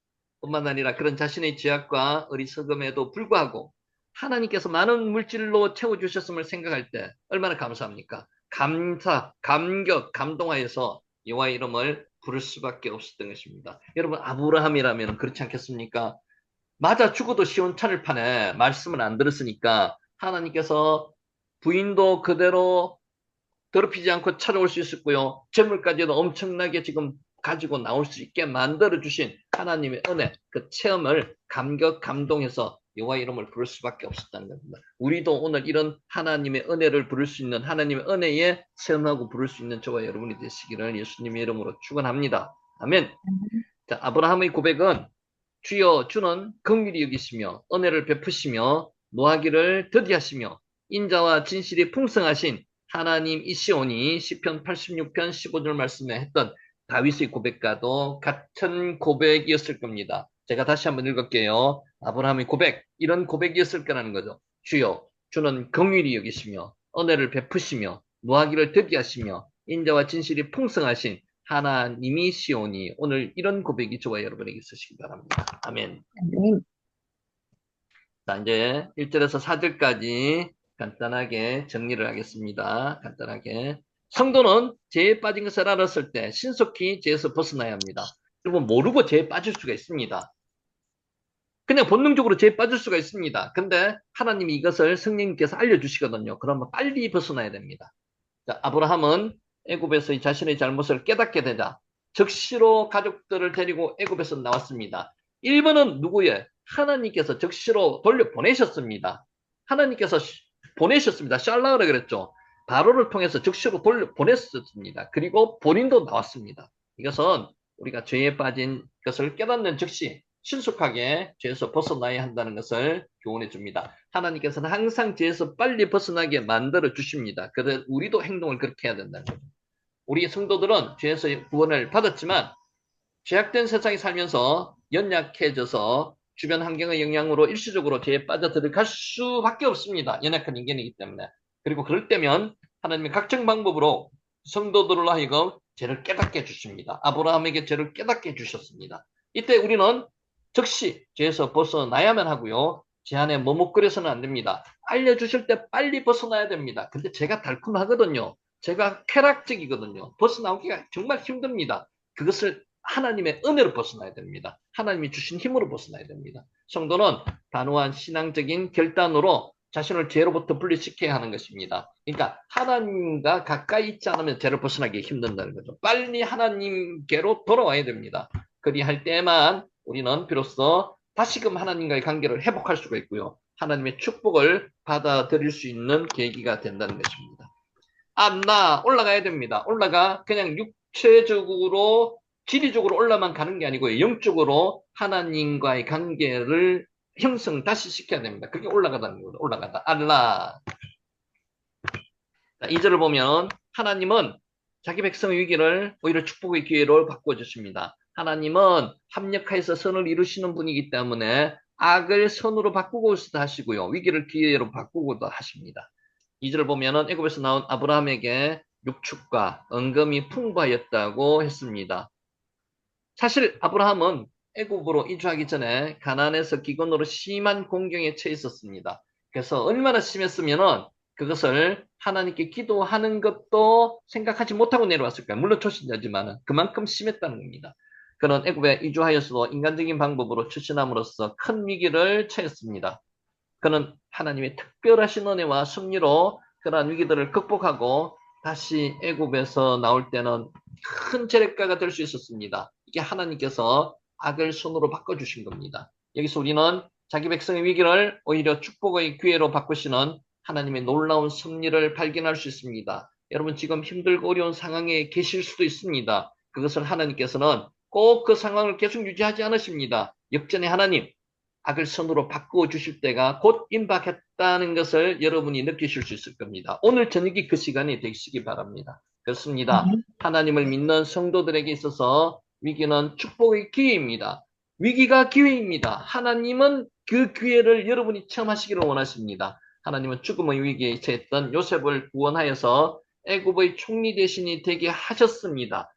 뿐만 아니라 그런 자신의 죄악과 어리석음에도 불구하고 하나님께서 많은 물질로 채워주셨음을 생각할 때 얼마나 감사합니까? 감격, 감동하여서 여호와의 이름을 부를 수밖에 없었던 것입니다. 여러분, 아브라함이라면 그렇지 않겠습니까? 맞아 죽어도 시원찮을 판에 말씀을 안 들었으니까 하나님께서 부인도 그대로 더럽히지 않고 찾아올 수 있었고요. 재물까지도 엄청나게 지금 가지고 나올 수 있게 만들어주신 하나님의 은혜, 그 체험을 감동해서 여호와 이름을 부를 수밖에 없었다는 겁니다. 우리도 오늘 이런 하나님의 은혜를 부를 수 있는, 하나님의 은혜에 체험하고 부를 수 있는 저와 여러분이 되시기를 예수님의 이름으로 축원합니다. 아멘. 자, 아브라함의 고백은 주여 주는 긍휼히 여기시며 은혜를 베푸시며 노하기를 더디하시며 인자와 진실이 풍성하신 하나님이시오니 시편 86편 15절 말씀에 했던 다윗의 고백과도 같은 고백이었을 겁니다. 제가 다시 한번 읽을게요. 아브라함의 고백, 이런 고백이었을 거라는 거죠. 주여, 주는 긍휼히 여기시며 은혜를 베푸시며 노하기를 더디하시며 인자와 진실이 풍성하신 하나님이 시오니. 오늘 이런 고백이 저와 여러분에게 있으시기 바랍니다. 아멘. 아멘. 자, 이제 1절에서 4절까지 간단하게 정리를 하겠습니다. 간단하게. 성도는 죄에 빠진 것을 알았을 때 신속히 죄에서 벗어나야 합니다. 여러분, 모르고 죄에 빠질 수가 있습니다. 그냥 본능적으로 죄에 빠질 수가 있습니다. 근데 하나님이 이것을 성령님께서 알려주시거든요. 그러면 빨리 벗어나야 됩니다. 자, 아브라함은 애굽에서 자신의 잘못을 깨닫게 되자 적시로 가족들을 데리고 애굽에서 나왔습니다. 1번은 누구예요? 하나님께서 적시로 돌려보내셨습니다. 하나님께서 보내셨습니다. 샬라그라 그랬죠. 바로를 통해서 적시로 돌려보냈습니다. 그리고 본인도 나왔습니다. 이것은 우리가 죄에 빠진 것을 깨닫는 즉시 신속하게 죄에서 벗어나야 한다는 것을 교훈해 줍니다. 하나님께서는 항상 죄에서 빨리 벗어나게 만들어 주십니다. 그래서 우리도 행동을 그렇게 해야 된다는 거죠. 우리 성도들은 죄에서 구원을 받았지만 죄악된 세상에 살면서 연약해져서 주변 환경의 영향으로 일시적으로 죄에 빠져들어갈 수밖에 없습니다. 연약한 인간이기 때문에. 그리고 그럴 때면 하나님의 각종 방법으로 성도들로 하여금 죄를 깨닫게 해주십니다. 아브라함에게 죄를 깨닫게 해주셨습니다. 이때 우리는 즉시 죄에서 벗어나야만 하고요. 죄 안에 머뭇거려서는 안 됩니다. 알려주실 때 빨리 벗어나야 됩니다. 근데 죄가 달콤하거든요. 죄가 쾌락적이거든요. 벗어나오기가 정말 힘듭니다. 그것을 하나님의 은혜로 벗어나야 됩니다. 하나님이 주신 힘으로 벗어나야 됩니다. 성도는 단호한 신앙적인 결단으로 자신을 죄로부터 분리시켜야 하는 것입니다. 그러니까 하나님과 가까이 있지 않으면 죄를 벗어나기 힘든다는 거죠. 빨리 하나님께로 돌아와야 됩니다. 그리할 때만 우리는 비로소 다시금 하나님과의 관계를 회복할 수가 있고요. 하나님의 축복을 받아들일 수 있는 계기가 된다는 것입니다. 올라가야 됩니다. 그냥 육체적으로 지리적으로 올라만 가는 게 아니고요. 영적으로 하나님과의 관계를 다시 시켜야 됩니다. 그게 올라가다는 거죠. 올라가다. 자, 2절을 보면 하나님은 자기 백성의 위기를 오히려 축복의 기회로 바꿔주십니다. 하나님은 합력하여서 선을 이루시는 분이기 때문에 악을 선으로 바꾸고도 하시고요. 위기를 기회로 바꾸고도 하십니다. 2절을 보면은 애굽에서 나온 아브라함에게 육축과 은금이 풍부하였다고 했습니다. 사실 아브라함은 애굽으로 이주하기 전에 가나안에서 기근으로 심한 공경에 처해 있었습니다. 그래서 얼마나 심했으면은 그것을 하나님께 기도하는 것도 생각하지 못하고 내려왔을 거예요. 물론 초신자지만은 그만큼 심했다는 겁니다. 그는 애굽에 이주하여서도 인간적인 방법으로 추신함으로써 큰 위기를 처했습니다. 그는 하나님의 특별하신 은혜와 섭리로 그러한 위기들을 극복하고 다시 애굽에서 나올 때는 큰 재력가가 될 수 있었습니다. 이게 하나님께서 악을 손으로 바꿔주신 겁니다. 여기서 우리는 자기 백성의 위기를 오히려 축복의 기회로 바꾸시는 하나님의 놀라운 섭리를 발견할 수 있습니다. 여러분 지금 힘들고 어려운 상황에 계실 수도 있습니다. 그것을 하나님께서는 꼭 그 상황을 계속 유지하지 않으십니다. 역전의 하나님, 악을 선으로 바꾸어 주실 때가 곧 임박했다는 것을 여러분이 느끼실 수 있을 겁니다. 오늘 저녁이 그 시간이 되시기 바랍니다. 그렇습니다. 하나님을 믿는 성도들에게 있어서 위기는 축복의 기회입니다. 위기가 기회입니다. 하나님은 그 기회를 여러분이 체험하시기를 원하십니다. 하나님은 죽음의 위기에 처했던 요셉을 구원하여서 애굽의 총리 대신이 되게 하셨습니다.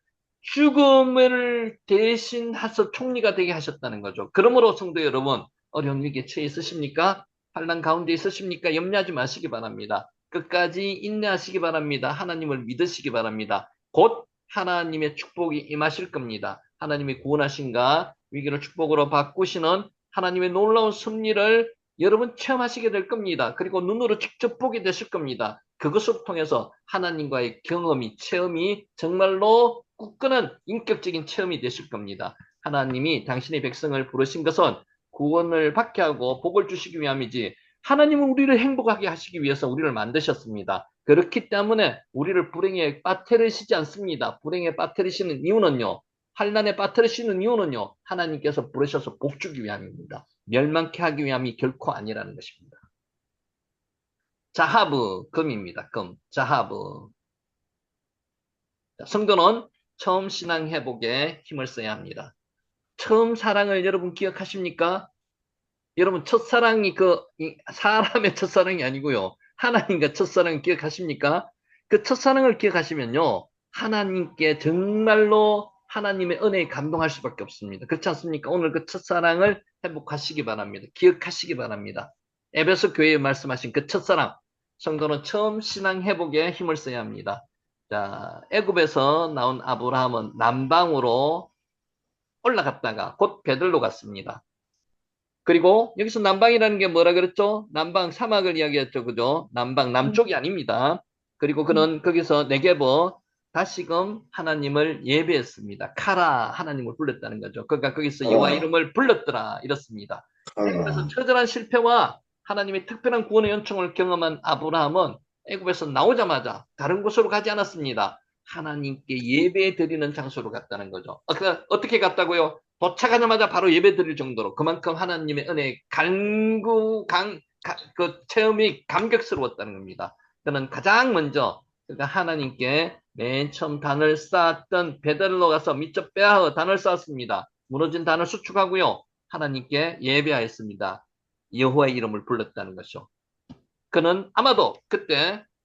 죽음을 대신해서 총리가 되게 하셨다는 거죠. 그러므로 성도 여러분, 어려운 위기에 처해 있으십니까? 환난 가운데 있으십니까? 염려하지 마시기 바랍니다. 끝까지 인내하시기 바랍니다. 하나님을 믿으시기 바랍니다. 곧 하나님의 축복이 임하실 겁니다. 하나님이 구원하신가 위기를 축복으로 바꾸시는 하나님의 놀라운 섭리를 여러분 체험하시게 될 겁니다. 그리고 눈으로 직접 보게 되실 겁니다. 그것을 통해서 하나님과의 체험이 정말로 굳건한 인격적인 체험이 되실 겁니다. 하나님이 당신의 백성을 부르신 것은 구원을 받게 하고 복을 주시기 위함이지 하나님은 우리를 행복하게 하시기 위해서 우리를 만드셨습니다. 그렇기 때문에 우리를 불행에 빠뜨리시지 않습니다. 불행에 빠뜨리시는 이유는요. 환난에 빠뜨리시는 이유는요. 하나님께서 부르셔서 복 주기 위함입니다. 멸망케 하기 위함이 결코 아니라는 것입니다. 자하브, 금입니다. 금, 자하브. 성도는 처음 신앙 회복에 힘을 써야 합니다. 처음 사랑을 여러분 기억하십니까? 여러분 첫사랑이 사람의 첫사랑이 아니고요. 하나님과 첫사랑 기억하십니까? 그 첫사랑을 기억하시면요. 하나님께 정말로 하나님의 은혜에 감동할 수밖에 없습니다. 그렇지 않습니까? 오늘 그 첫사랑을 회복하시기 바랍니다. 기억하시기 바랍니다. 에베소 교회에 말씀하신 그 첫사랑, 성도는 처음 신앙 회복에 힘을 써야 합니다. 자, 애굽에서 나온 아브라함은 남방으로 올라갔다가 곧 베들로 갔습니다. 그리고 여기서 남방이라는 게 뭐라 그랬죠? 남방 사막을 이야기했죠. 그죠? 남방 남쪽이 아닙니다. 그리고 그는 거기서 네게버 다시금 하나님을 예배했습니다. 카라 하나님을 불렀다는 거죠. 그러니까 거기서 여호와 이름을 불렀더라 이렇습니다. 애굽에서 처절한 실패와 하나님의 특별한 구원의 연총을 경험한 아브라함은 애굽에서 나오자마자 다른 곳으로 가지 않았습니다. 하나님께 예배 드리는 장소로 갔다는 거죠. 어떻게 갔다고요? 도착하자마자 바로 예배 드릴 정도로 그만큼 하나님의 은혜에 그 체험이 감격스러웠다는 겁니다. 그는 가장 먼저 그러니까 하나님께 맨 처음 단을 쌓았던 베델로 가서 미처 빼앗아 단을 쌓았습니다. 무너진 단을 수축하고요. 하나님께 예배하였습니다. 여호와의 이름을 불렀다는 것이죠. 그는 아마도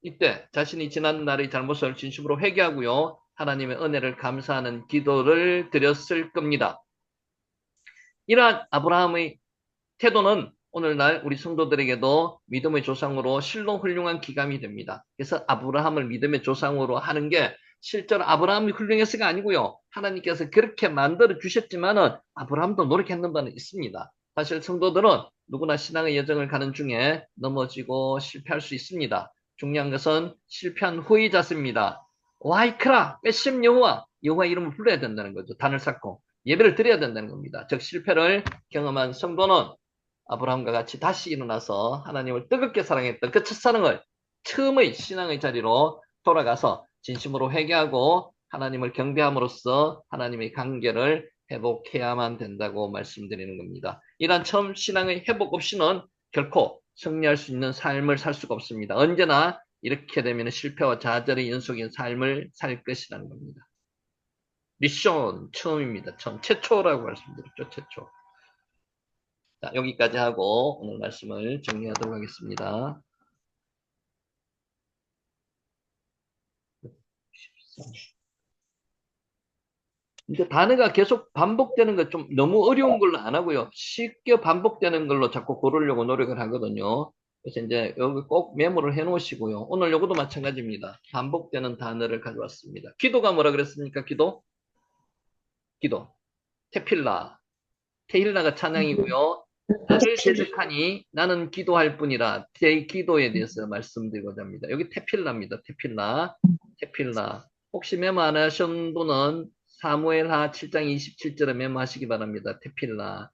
이때 자신이 지난 날의 잘못을 진심으로 회개하고요. 하나님의 은혜를 감사하는 기도를 드렸을 겁니다. 이러한 아브라함의 태도는 오늘날 우리 성도들에게도 믿음의 조상으로 실로 훌륭한 기감이 됩니다. 그래서 아브라함을 믿음의 조상으로 하는 게 실제로 아브라함이 훌륭해서가 아니고요. 하나님께서 그렇게 만들어 주셨지만은 아브라함도 노력했는 바는 있습니다. 사실 성도들은 누구나 신앙의 여정을 가는 중에 넘어지고 실패할 수 있습니다. 중요한 것은 실패한 후의 자세입니다. 와이크라, 빼심 여호와 이름을 불러야 된다는 거죠. 단을 쌓고 예배를 드려야 된다는 겁니다. 즉 실패를 경험한 성도는 아브라함과 같이 다시 일어나서 하나님을 뜨겁게 사랑했던 그 첫사랑을 처음의 신앙의 자리로 돌아가서 진심으로 회개하고 하나님을 경배함으로써 하나님의 관계를 회복해야만 된다고 말씀드리는 겁니다. 이러한 처음 신앙의 회복 없이는 결코 승리할 수 있는 삶을 살 수가 없습니다. 언제나 이렇게 되면 실패와 좌절의 연속인 삶을 살 것이라는 겁니다. 미션 처음입니다. 처음 최초라고 말씀드렸죠. 최초. 자, 여기까지 하고 오늘 말씀을 정리하도록 하겠습니다. 이제 단어가 계속 반복되는 거 좀 너무 어려운 걸로 안 하고요. 쉽게 반복되는 걸로 자꾸 고르려고 노력을 하거든요. 그래서 이제 여기 꼭 메모를 해 놓으시고요. 오늘 요것도 마찬가지입니다. 반복되는 단어를 가져왔습니다. 기도가 뭐라 그랬습니까? 기도? 테필라. 테힐라가 찬양이고요. 나를 대적하니 나는 기도할 뿐이라 제 기도에 대해서 말씀드리고자 합니다. 여기 테필라입니다. 테필라. 혹시 메모 안 하신 분은 사무엘하 7장 27절에 메모하시기 바랍니다. 테필라.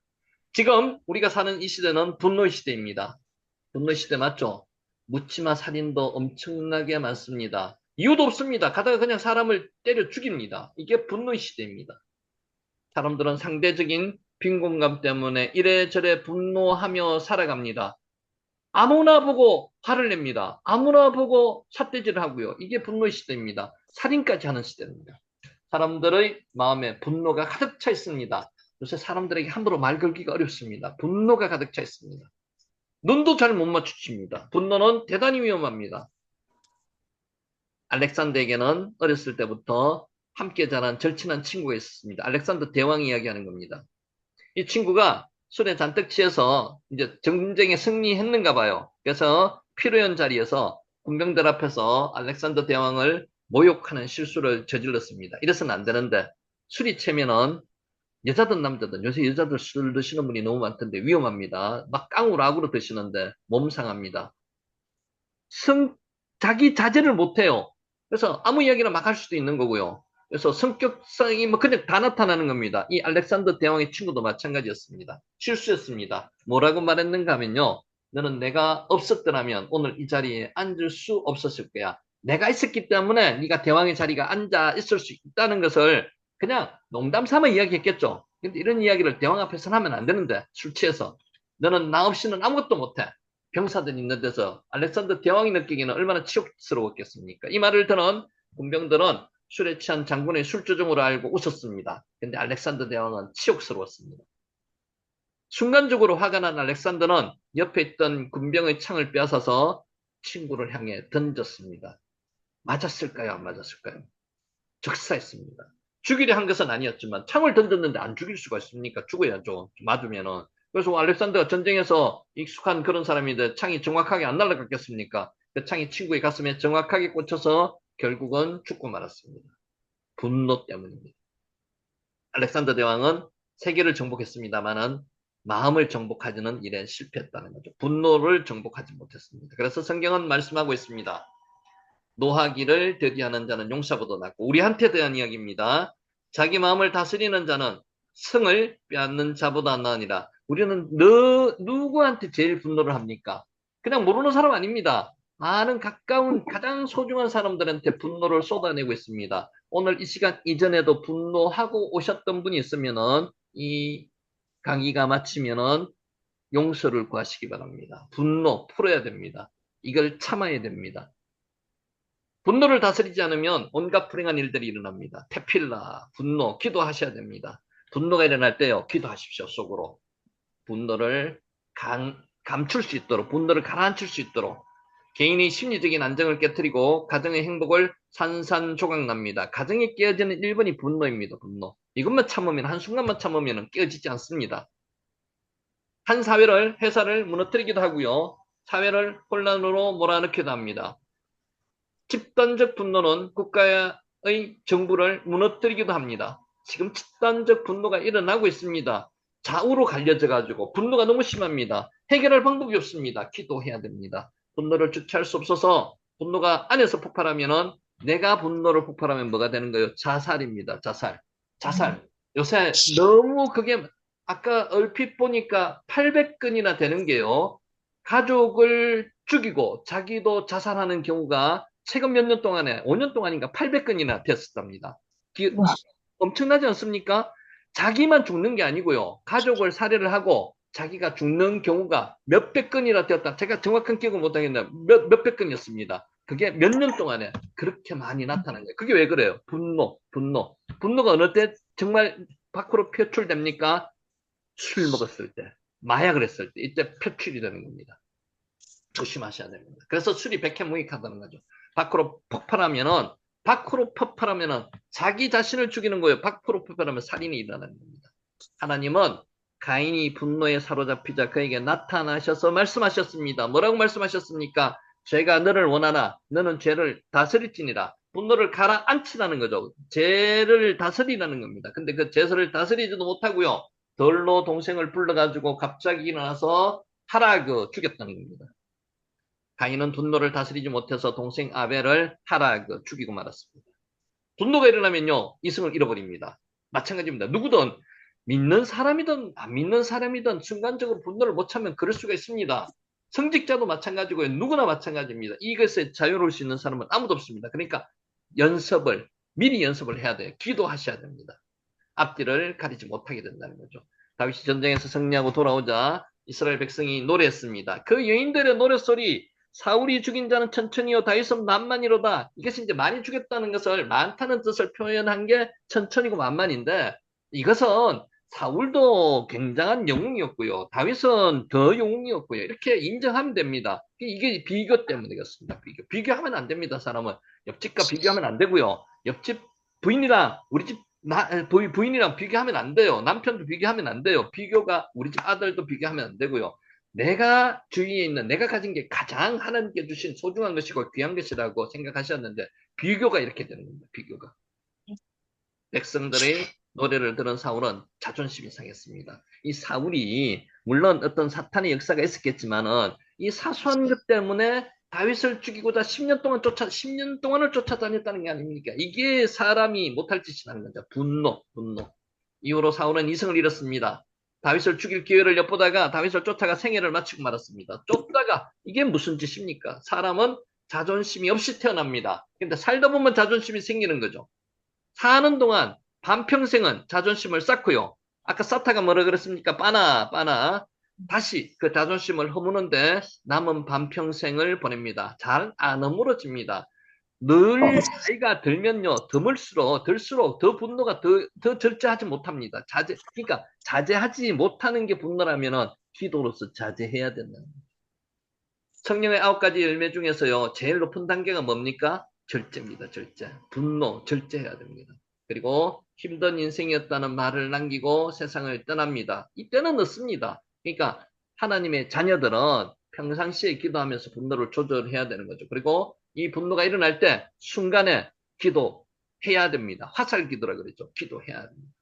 지금 우리가 사는 이 시대는 분노의 시대입니다. 분노의 시대 맞죠? 묻지마 살인도 엄청나게 많습니다. 이유도 없습니다. 가다가 그냥 사람을 때려 죽입니다. 이게 분노의 시대입니다. 사람들은 상대적인 빈곤감 때문에 이래저래 분노하며 살아갑니다. 아무나 보고 화를 냅니다. 아무나 보고 삿대질을 하고요. 이게 분노의 시대입니다. 살인까지 하는 시대입니다. 사람들의 마음에 분노가 가득 차 있습니다. 요새 사람들에게 함부로 말 걸기가 어렵습니다. 분노가 가득 차 있습니다. 눈도 잘 못 맞추십니다. 분노는 대단히 위험합니다. 알렉산더에게는 어렸을 때부터 함께 자란 절친한 친구가 있었습니다. 알렉산더 대왕이 이야기하는 겁니다. 이 친구가 술에 잔뜩 취해서 이제 전쟁에 승리했는가 봐요. 그래서 피로연 자리에서 군병들 앞에서 알렉산더 대왕을 모욕하는 실수를 저질렀습니다. 이래서는 안 되는데 술이 채면은 여자든 남자든 요새 여자들 술 드시는 분이 너무 많던데 위험합니다. 막 깡으로 악으로 드시는데 몸 상합니다. 자기 자제를 못해요. 그래서 아무 이야기나 막 할 수도 있는 거고요. 그래서 성격성이 뭐 그냥 다 나타나는 겁니다. 이 알렉산더 대왕의 친구도 마찬가지였습니다. 실수였습니다. 뭐라고 말했는가 하면요. 너는 내가 없었더라면 오늘 이 자리에 앉을 수 없었을 거야. 내가 있었기 때문에 네가 대왕의 자리가 앉아 있을 수 있다는 것을 그냥 농담 삼아 이야기했겠죠. 근데 이런 이야기를 대왕 앞에서는 하면 안 되는데 술 취해서 너는 나 없이는 아무것도 못해. 병사들 있는 데서 알렉산더 대왕이 느끼기는 얼마나 치욕스러웠겠습니까? 이 말을 들은 군병들은 술에 취한 장군의 술조종으로 알고 웃었습니다. 근데 알렉산더 대왕은 치욕스러웠습니다. 순간적으로 화가 난 알렉산더는 옆에 있던 군병의 창을 빼앗아서 친구를 향해 던졌습니다. 맞았을까요? 안 맞았을까요? 즉사했습니다. 죽이려 한 것은 아니었지만 창을 던졌는데 안 죽일 수가 있습니까? 죽어야죠. 맞으면은. 그래서 알렉산더가 전쟁에서 익숙한 그런 사람인데 창이 정확하게 안 날아갔겠습니까? 그 창이 친구의 가슴에 정확하게 꽂혀서 결국은 죽고 말았습니다. 분노 때문입니다. 알렉산더 대왕은 세계를 정복했습니다만은 마음을 정복하지는 일에 실패했다는 거죠. 분노를 정복하지 못했습니다. 그래서 성경은 말씀하고 있습니다. 노하기를 더디하는 자는 용사보다 낫고, 우리한테 대한 이야기입니다. 자기 마음을 다스리는 자는 성을 빼앗는 자보다 나으니라. 우리는 누구한테 제일 분노를 합니까? 그냥 모르는 사람 아닙니다. 많은 가까운 가장 소중한 사람들한테 분노를 쏟아내고 있습니다. 오늘 이 시간 이전에도 분노하고 오셨던 분이 있으면은 이 강의가 마치면은 용서를 구하시기 바랍니다. 분노 풀어야 됩니다. 이걸 참아야 됩니다. 분노를 다스리지 않으면 온갖 불행한 일들이 일어납니다. 태필라, 분노, 기도하셔야 됩니다. 분노가 일어날 때요, 기도하십시오, 속으로. 분노를 감출 수 있도록, 분노를 가라앉힐 수 있도록. 개인의 심리적인 안정을 깨뜨리고 가정의 행복을 산산조각납니다. 가정이 깨어지는 1번이 분노입니다. 분노. 이것만 참으면, 한순간만 참으면 깨어지지 않습니다. 한 사회를, 회사를 무너뜨리기도 하고요. 사회를 혼란으로 몰아넣기도 합니다. 집단적 분노는 국가의 정부를 무너뜨리기도 합니다. 지금 집단적 분노가 일어나고 있습니다. 좌우로 갈려져 가지고 분노가 너무 심합니다. 해결할 방법이 없습니다. 기도해야 됩니다. 분노를 주체할 수 없어서 분노가 안에서 폭발하면은, 내가 분노를 폭발하면 뭐가 되는 거예요? 자살입니다. 자살. 요새 너무 그게, 아까 얼핏 보니까 800건이나 되는 게요. 가족을 죽이고 자기도 자살하는 경우가 최근 몇 년 동안에, 5년 동안인가 800건이나 됐었답니다. 와, 엄청나지 않습니까? 자기만 죽는 게 아니고요. 가족을 살해를 하고 자기가 죽는 경우가 몇백 건이나 되었다. 제가 정확한 기억을 못하겠는데 몇백 건이었습니다. 그게 몇 년 동안에 그렇게 많이 나타난 거예요. 그게 왜 그래요? 분노. 분노가 어느 때 정말 밖으로 표출됩니까? 술 먹었을 때, 마약을 했을 때, 이때 표출이 되는 겁니다. 조심하셔야 됩니다. 그래서 술이 백해무익하다는 거죠. 밖으로 폭발하면은 자기 자신을 죽이는 거예요. 밖으로 폭발하면 살인이 일어나는 겁니다. 하나님은 가인이 분노에 사로잡히자 그에게 나타나셔서 말씀하셨습니다. 뭐라고 말씀하셨습니까? 죄가 너를 원하나 너는 죄를 다스릴지니라. 분노를 가라앉히라는 거죠. 죄를 다스리라는 겁니다. 근데 그 죄를 다스리지도 못하고요. 덜로 동생을 불러가지고 갑자기 일어나서 하라그 죽였다는 겁니다. 가인은 분노를 다스리지 못해서 동생 아벨을 하라그 죽이고 말았습니다. 분노가 일어나면요, 이성을 잃어버립니다. 마찬가지입니다. 누구든, 믿는 사람이든 안 믿는 사람이든 순간적으로 분노를 못 참으면 그럴 수가 있습니다. 성직자도 마찬가지고요. 누구나 마찬가지입니다. 이것에 자유로울 수 있는 사람은 아무도 없습니다. 그러니까 미리 연습을 해야 돼요. 기도하셔야 됩니다. 앞뒤를 가리지 못하게 된다는 거죠. 다윗이 전쟁에서 승리하고 돌아오자 이스라엘 백성이 노래했습니다. 그 여인들의 노래소리, 사울이 죽인 자는 천천히요 다윗은 만만이로다. 이것이 이제 많이 죽였다는 것을, 많다는 뜻을 표현한 게 천천히고 만만인데, 이것은 사울도 굉장한 영웅이었고요. 다윗은 더 영웅이었고요. 이렇게 인정하면 됩니다. 이게 비교 때문이겠습니다. 비교하면 안 됩니다. 사람은 옆집과 비교하면 안 되고요. 옆집 부인이랑 우리 집 부인이랑 비교하면 안 돼요. 남편도 비교하면 안 돼요. 비교가, 우리 집 아들도 비교하면 안 되고요. 내가 주위에 있는, 내가 가진 게 가장 하나님께 주신 소중한 것이고 귀한 것이라고 생각하셨는데, 비교가 이렇게 되는 겁니다. 비교가. 백성들의 노래를 들은 사울은 자존심이 상했습니다. 이 사울이 물론 어떤 사탄의 역사가 있었겠지만은 이 사소한 것 때문에 다윗을 죽이고자 10년 동안을 쫓아다녔다는 게 아닙니까? 이게 사람이 못할 짓이라는 거죠. 분노. 이후로 사울은 이성을 잃었습니다. 다윗을 죽일 기회를 엿보다가 다윗을 쫓아가 생애를 마치고 말았습니다. 쫓다가 이게 무슨 짓입니까? 사람은 자존심이 없이 태어납니다. 근데 살다 보면 자존심이 생기는 거죠. 사는 동안 반평생은 자존심을 쌓고요. 아까 사타가 뭐라 그랬습니까? 빠나. 다시 그 자존심을 허무는데 남은 반평생을 보냅니다. 잘 안 허물어집니다. 늘 나이가 들면요, 들수록 더 분노가 더 절제하지 못합니다. 그러니까 자제하지 못하는 게 분노라면은 기도로서 자제해야 된다는 거예요. 성령의 9가지 열매 중에서요, 제일 높은 단계가 뭡니까? 절제입니다. 절제. 분노, 절제해야 됩니다. 그리고 힘든 인생이었다는 말을 남기고 세상을 떠납니다. 이때는 늦습니다. 그러니까 하나님의 자녀들은 평상시에 기도하면서 분노를 조절해야 되는 거죠. 그리고 이 분노가 일어날 때 순간에 기도해야 됩니다. 화살 기도라 그러죠. 기도해야 됩니다.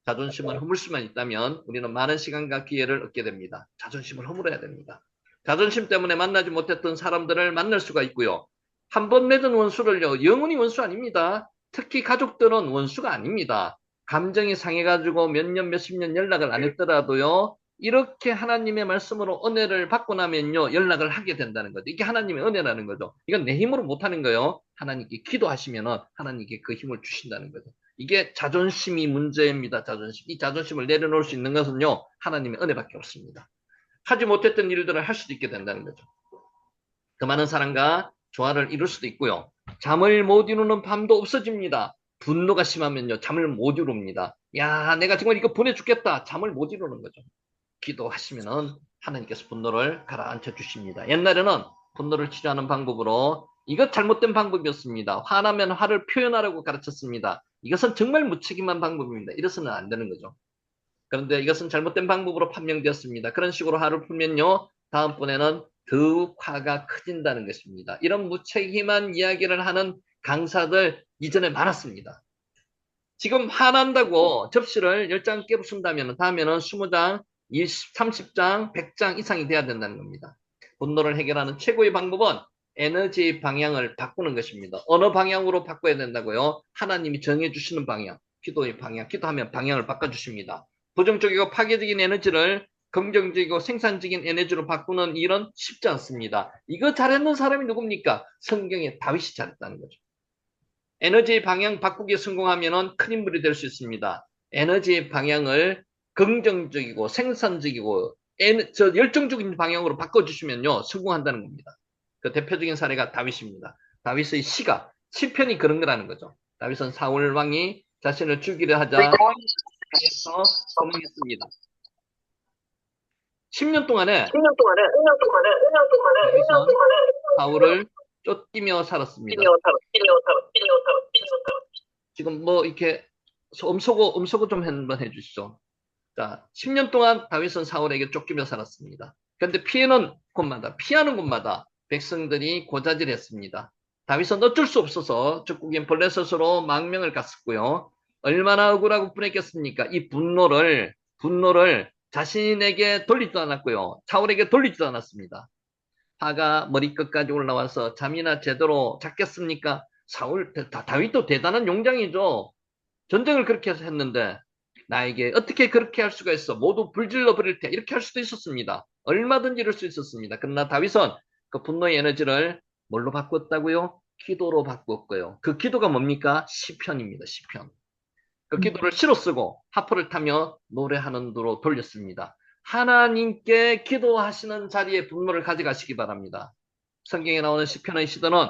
자존심을 허물 수만 있다면 우리는 많은 시간과 기회를 얻게 됩니다. 자존심을 허물어야 됩니다. 자존심 때문에 만나지 못했던 사람들을 만날 수가 있고요. 한 번 맺은 원수를요, 영원히 원수 아닙니다. 특히 가족들은 원수가 아닙니다. 감정이 상해가지고 몇 년, 몇십 년 연락을 안 했더라도요, 이렇게 하나님의 말씀으로 은혜를 받고 나면요, 연락을 하게 된다는 거죠. 이게 하나님의 은혜라는 거죠. 이건 내 힘으로 못하는 거예요. 하나님께 기도하시면은 하나님께 그 힘을 주신다는 거죠. 이게 자존심이 문제입니다. 자존심. 이 자존심을 내려놓을 수 있는 것은요, 하나님의 은혜밖에 없습니다. 하지 못했던 일들을 할 수도 있게 된다는 거죠. 그 많은 사람과 조화를 이룰 수도 있고요. 잠을 못 이루는 밤도 없어집니다. 분노가 심하면요, 잠을 못 이룹니다. 야, 내가 정말 이거 보내 죽겠다. 잠을 못 이루는 거죠. 기도하시면은 하나님께서 분노를 가라앉혀 주십니다. 옛날에는 분노를 치료하는 방법으로 이것 잘못된 방법이었습니다. 화나면 화를 표현하라고 가르쳤습니다. 이것은 정말 무책임한 방법입니다. 이래서는 안 되는 거죠. 그런데 이것은 잘못된 방법으로 판명되었습니다. 그런 식으로 화를 풀면요, 다음번에는 더욱 화가 커진다는 것입니다. 이런 무책임한 이야기를 하는 강사들 이전에 많았습니다. 지금 화난다고 접시를 10장 깨부순다면 다음에는 20장, 20, 30장, 100장 이상이 돼야 된다는 겁니다. 분노를 해결하는 최고의 방법은 에너지 방향을 바꾸는 것입니다. 어느 방향으로 바꿔야 된다고요? 하나님이 정해주시는 방향, 기도의 방향, 기도하면 방향을 바꿔주십니다. 부정적이고 파괴적인 에너지를 긍정적이고 생산적인 에너지로 바꾸는 일은 쉽지 않습니다. 이거 잘했는 사람이 누굽니까? 성경에 다윗이 잘했다는 거죠. 에너지의 방향 바꾸기에 성공하면 큰 인물이 될 수 있습니다. 에너지의 방향을 긍정적이고 생산적이고 열정적인 방향으로 바꿔주시면요, 성공한다는 겁니다. 그 대표적인 사례가 다윗입니다. 다윗의 시가, 시편이 그런 거라는 거죠. 다윗은 사울 왕이 자신을 죽이려 하자 해서 도망했습니다. 10년 동안에 다윗은 사울을 쫓기며 살았습니다. 지금 뭐 이렇게 음소거 좀 한번 해주시죠. 자, 10년 동안 다윗은 사울에게 쫓기며 살았습니다. 그런데 피하는 곳마다 백성들이 고자질했습니다. 다윗은 어쩔 수 없어서 적국인 블레셋으로 망명을 갔었고요. 얼마나 억울하고 분했겠습니까? 이 분노를 자신에게 돌리지도 않았고요. 사울에게 돌리지도 않았습니다. 화가 머리끝까지 올라와서 잠이나 제대로 잤겠습니까? 다윗도 대단한 용장이죠. 전쟁을 그렇게 해서 했는데 나에게 어떻게 그렇게 할 수가 있어? 모두 불질러 버릴 테 이렇게 할 수도 있었습니다. 얼마든지 이럴 수 있었습니다. 그러나 다윗은 그 분노의 에너지를 뭘로 바꿨다고요? 기도로 바꿨고요. 그 기도가 뭡니까? 시편입니다. 시편. 그 기도를 시로 쓰고 하프를 타며 노래하는 도로 돌렸습니다. 하나님께 기도하시는 자리에 분노를 가져가시기 바랍니다. 성경에 나오는 시편의 시도는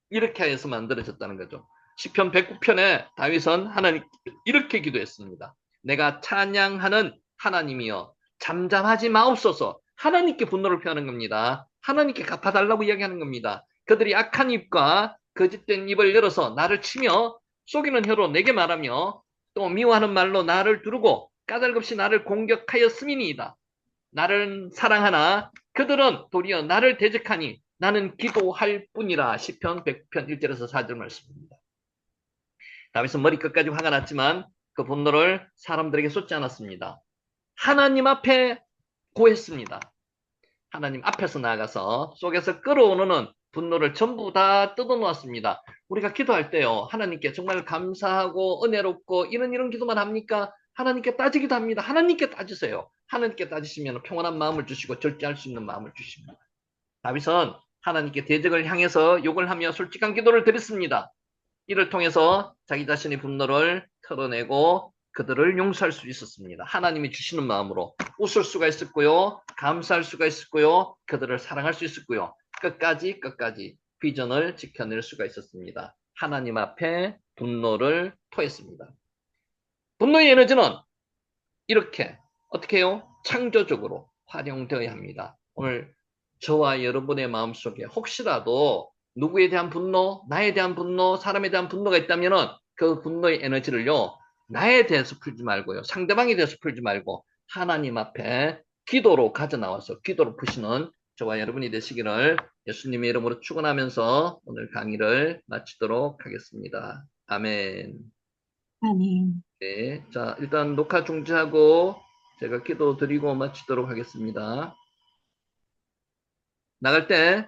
이렇게 해서 만들어졌다는 거죠. 시편 109편에 다윗은 하나님 이렇게 기도했습니다. 내가 찬양하는 하나님이여 잠잠하지 마옵소서. 하나님께 분노를 표하는 겁니다. 하나님께 갚아달라고 이야기하는 겁니다. 그들이 악한 입과 거짓된 입을 열어서 나를 치며 속이는 혀로 내게 말하며 또 미워하는 말로 나를 두르고 까닭없이 나를 공격하였음이니이다. 나를 사랑하나 그들은 도리어 나를 대적하니 나는 기도할 뿐이라. 시편 100편 1절에서 4절 말씀입니다. 다윗은 머리끝까지 화가 났지만 그 분노를 사람들에게 쏟지 않았습니다. 하나님 앞에 고했습니다. 하나님 앞에서 나아가서 속에서 끓어오르는 분노를 전부 다 뜯어놓았습니다. 우리가 기도할 때요, 하나님께 정말 감사하고 은혜롭고 이런 기도만 합니까? 하나님께 따지기도 합니다. 하나님께 따지세요. 하나님께 따지시면 평온한 마음을 주시고 절제할 수 있는 마음을 주십니다. 다윗은 하나님께 대적을 향해서 욕을 하며 솔직한 기도를 드렸습니다. 이를 통해서 자기 자신의 분노를 털어내고 그들을 용서할 수 있었습니다. 하나님이 주시는 마음으로 웃을 수가 있었고요. 감사할 수가 있었고요. 그들을 사랑할 수 있었고요. 끝까지 비전을 지켜낼 수가 있었습니다. 하나님 앞에 분노를 토했습니다. 분노의 에너지는 이렇게 어떻게 해요? 창조적으로 활용되어야 합니다. 오늘 저와 여러분의 마음속에 혹시라도 누구에 대한 분노, 나에 대한 분노, 사람에 대한 분노가 있다면은 그 분노의 에너지를요, 나에 대해서 풀지 말고요, 상대방에 대해서 풀지 말고 하나님 앞에 기도로 가져 나와서 기도로 푸시는 저와 여러분이 되시기를 예수님의 이름으로 축원하면서 오늘 강의를 마치도록 하겠습니다. 아멘. 아멘. 네, 자, 일단 녹화 중지하고 제가 기도 드리고 마치도록 하겠습니다. 나갈 때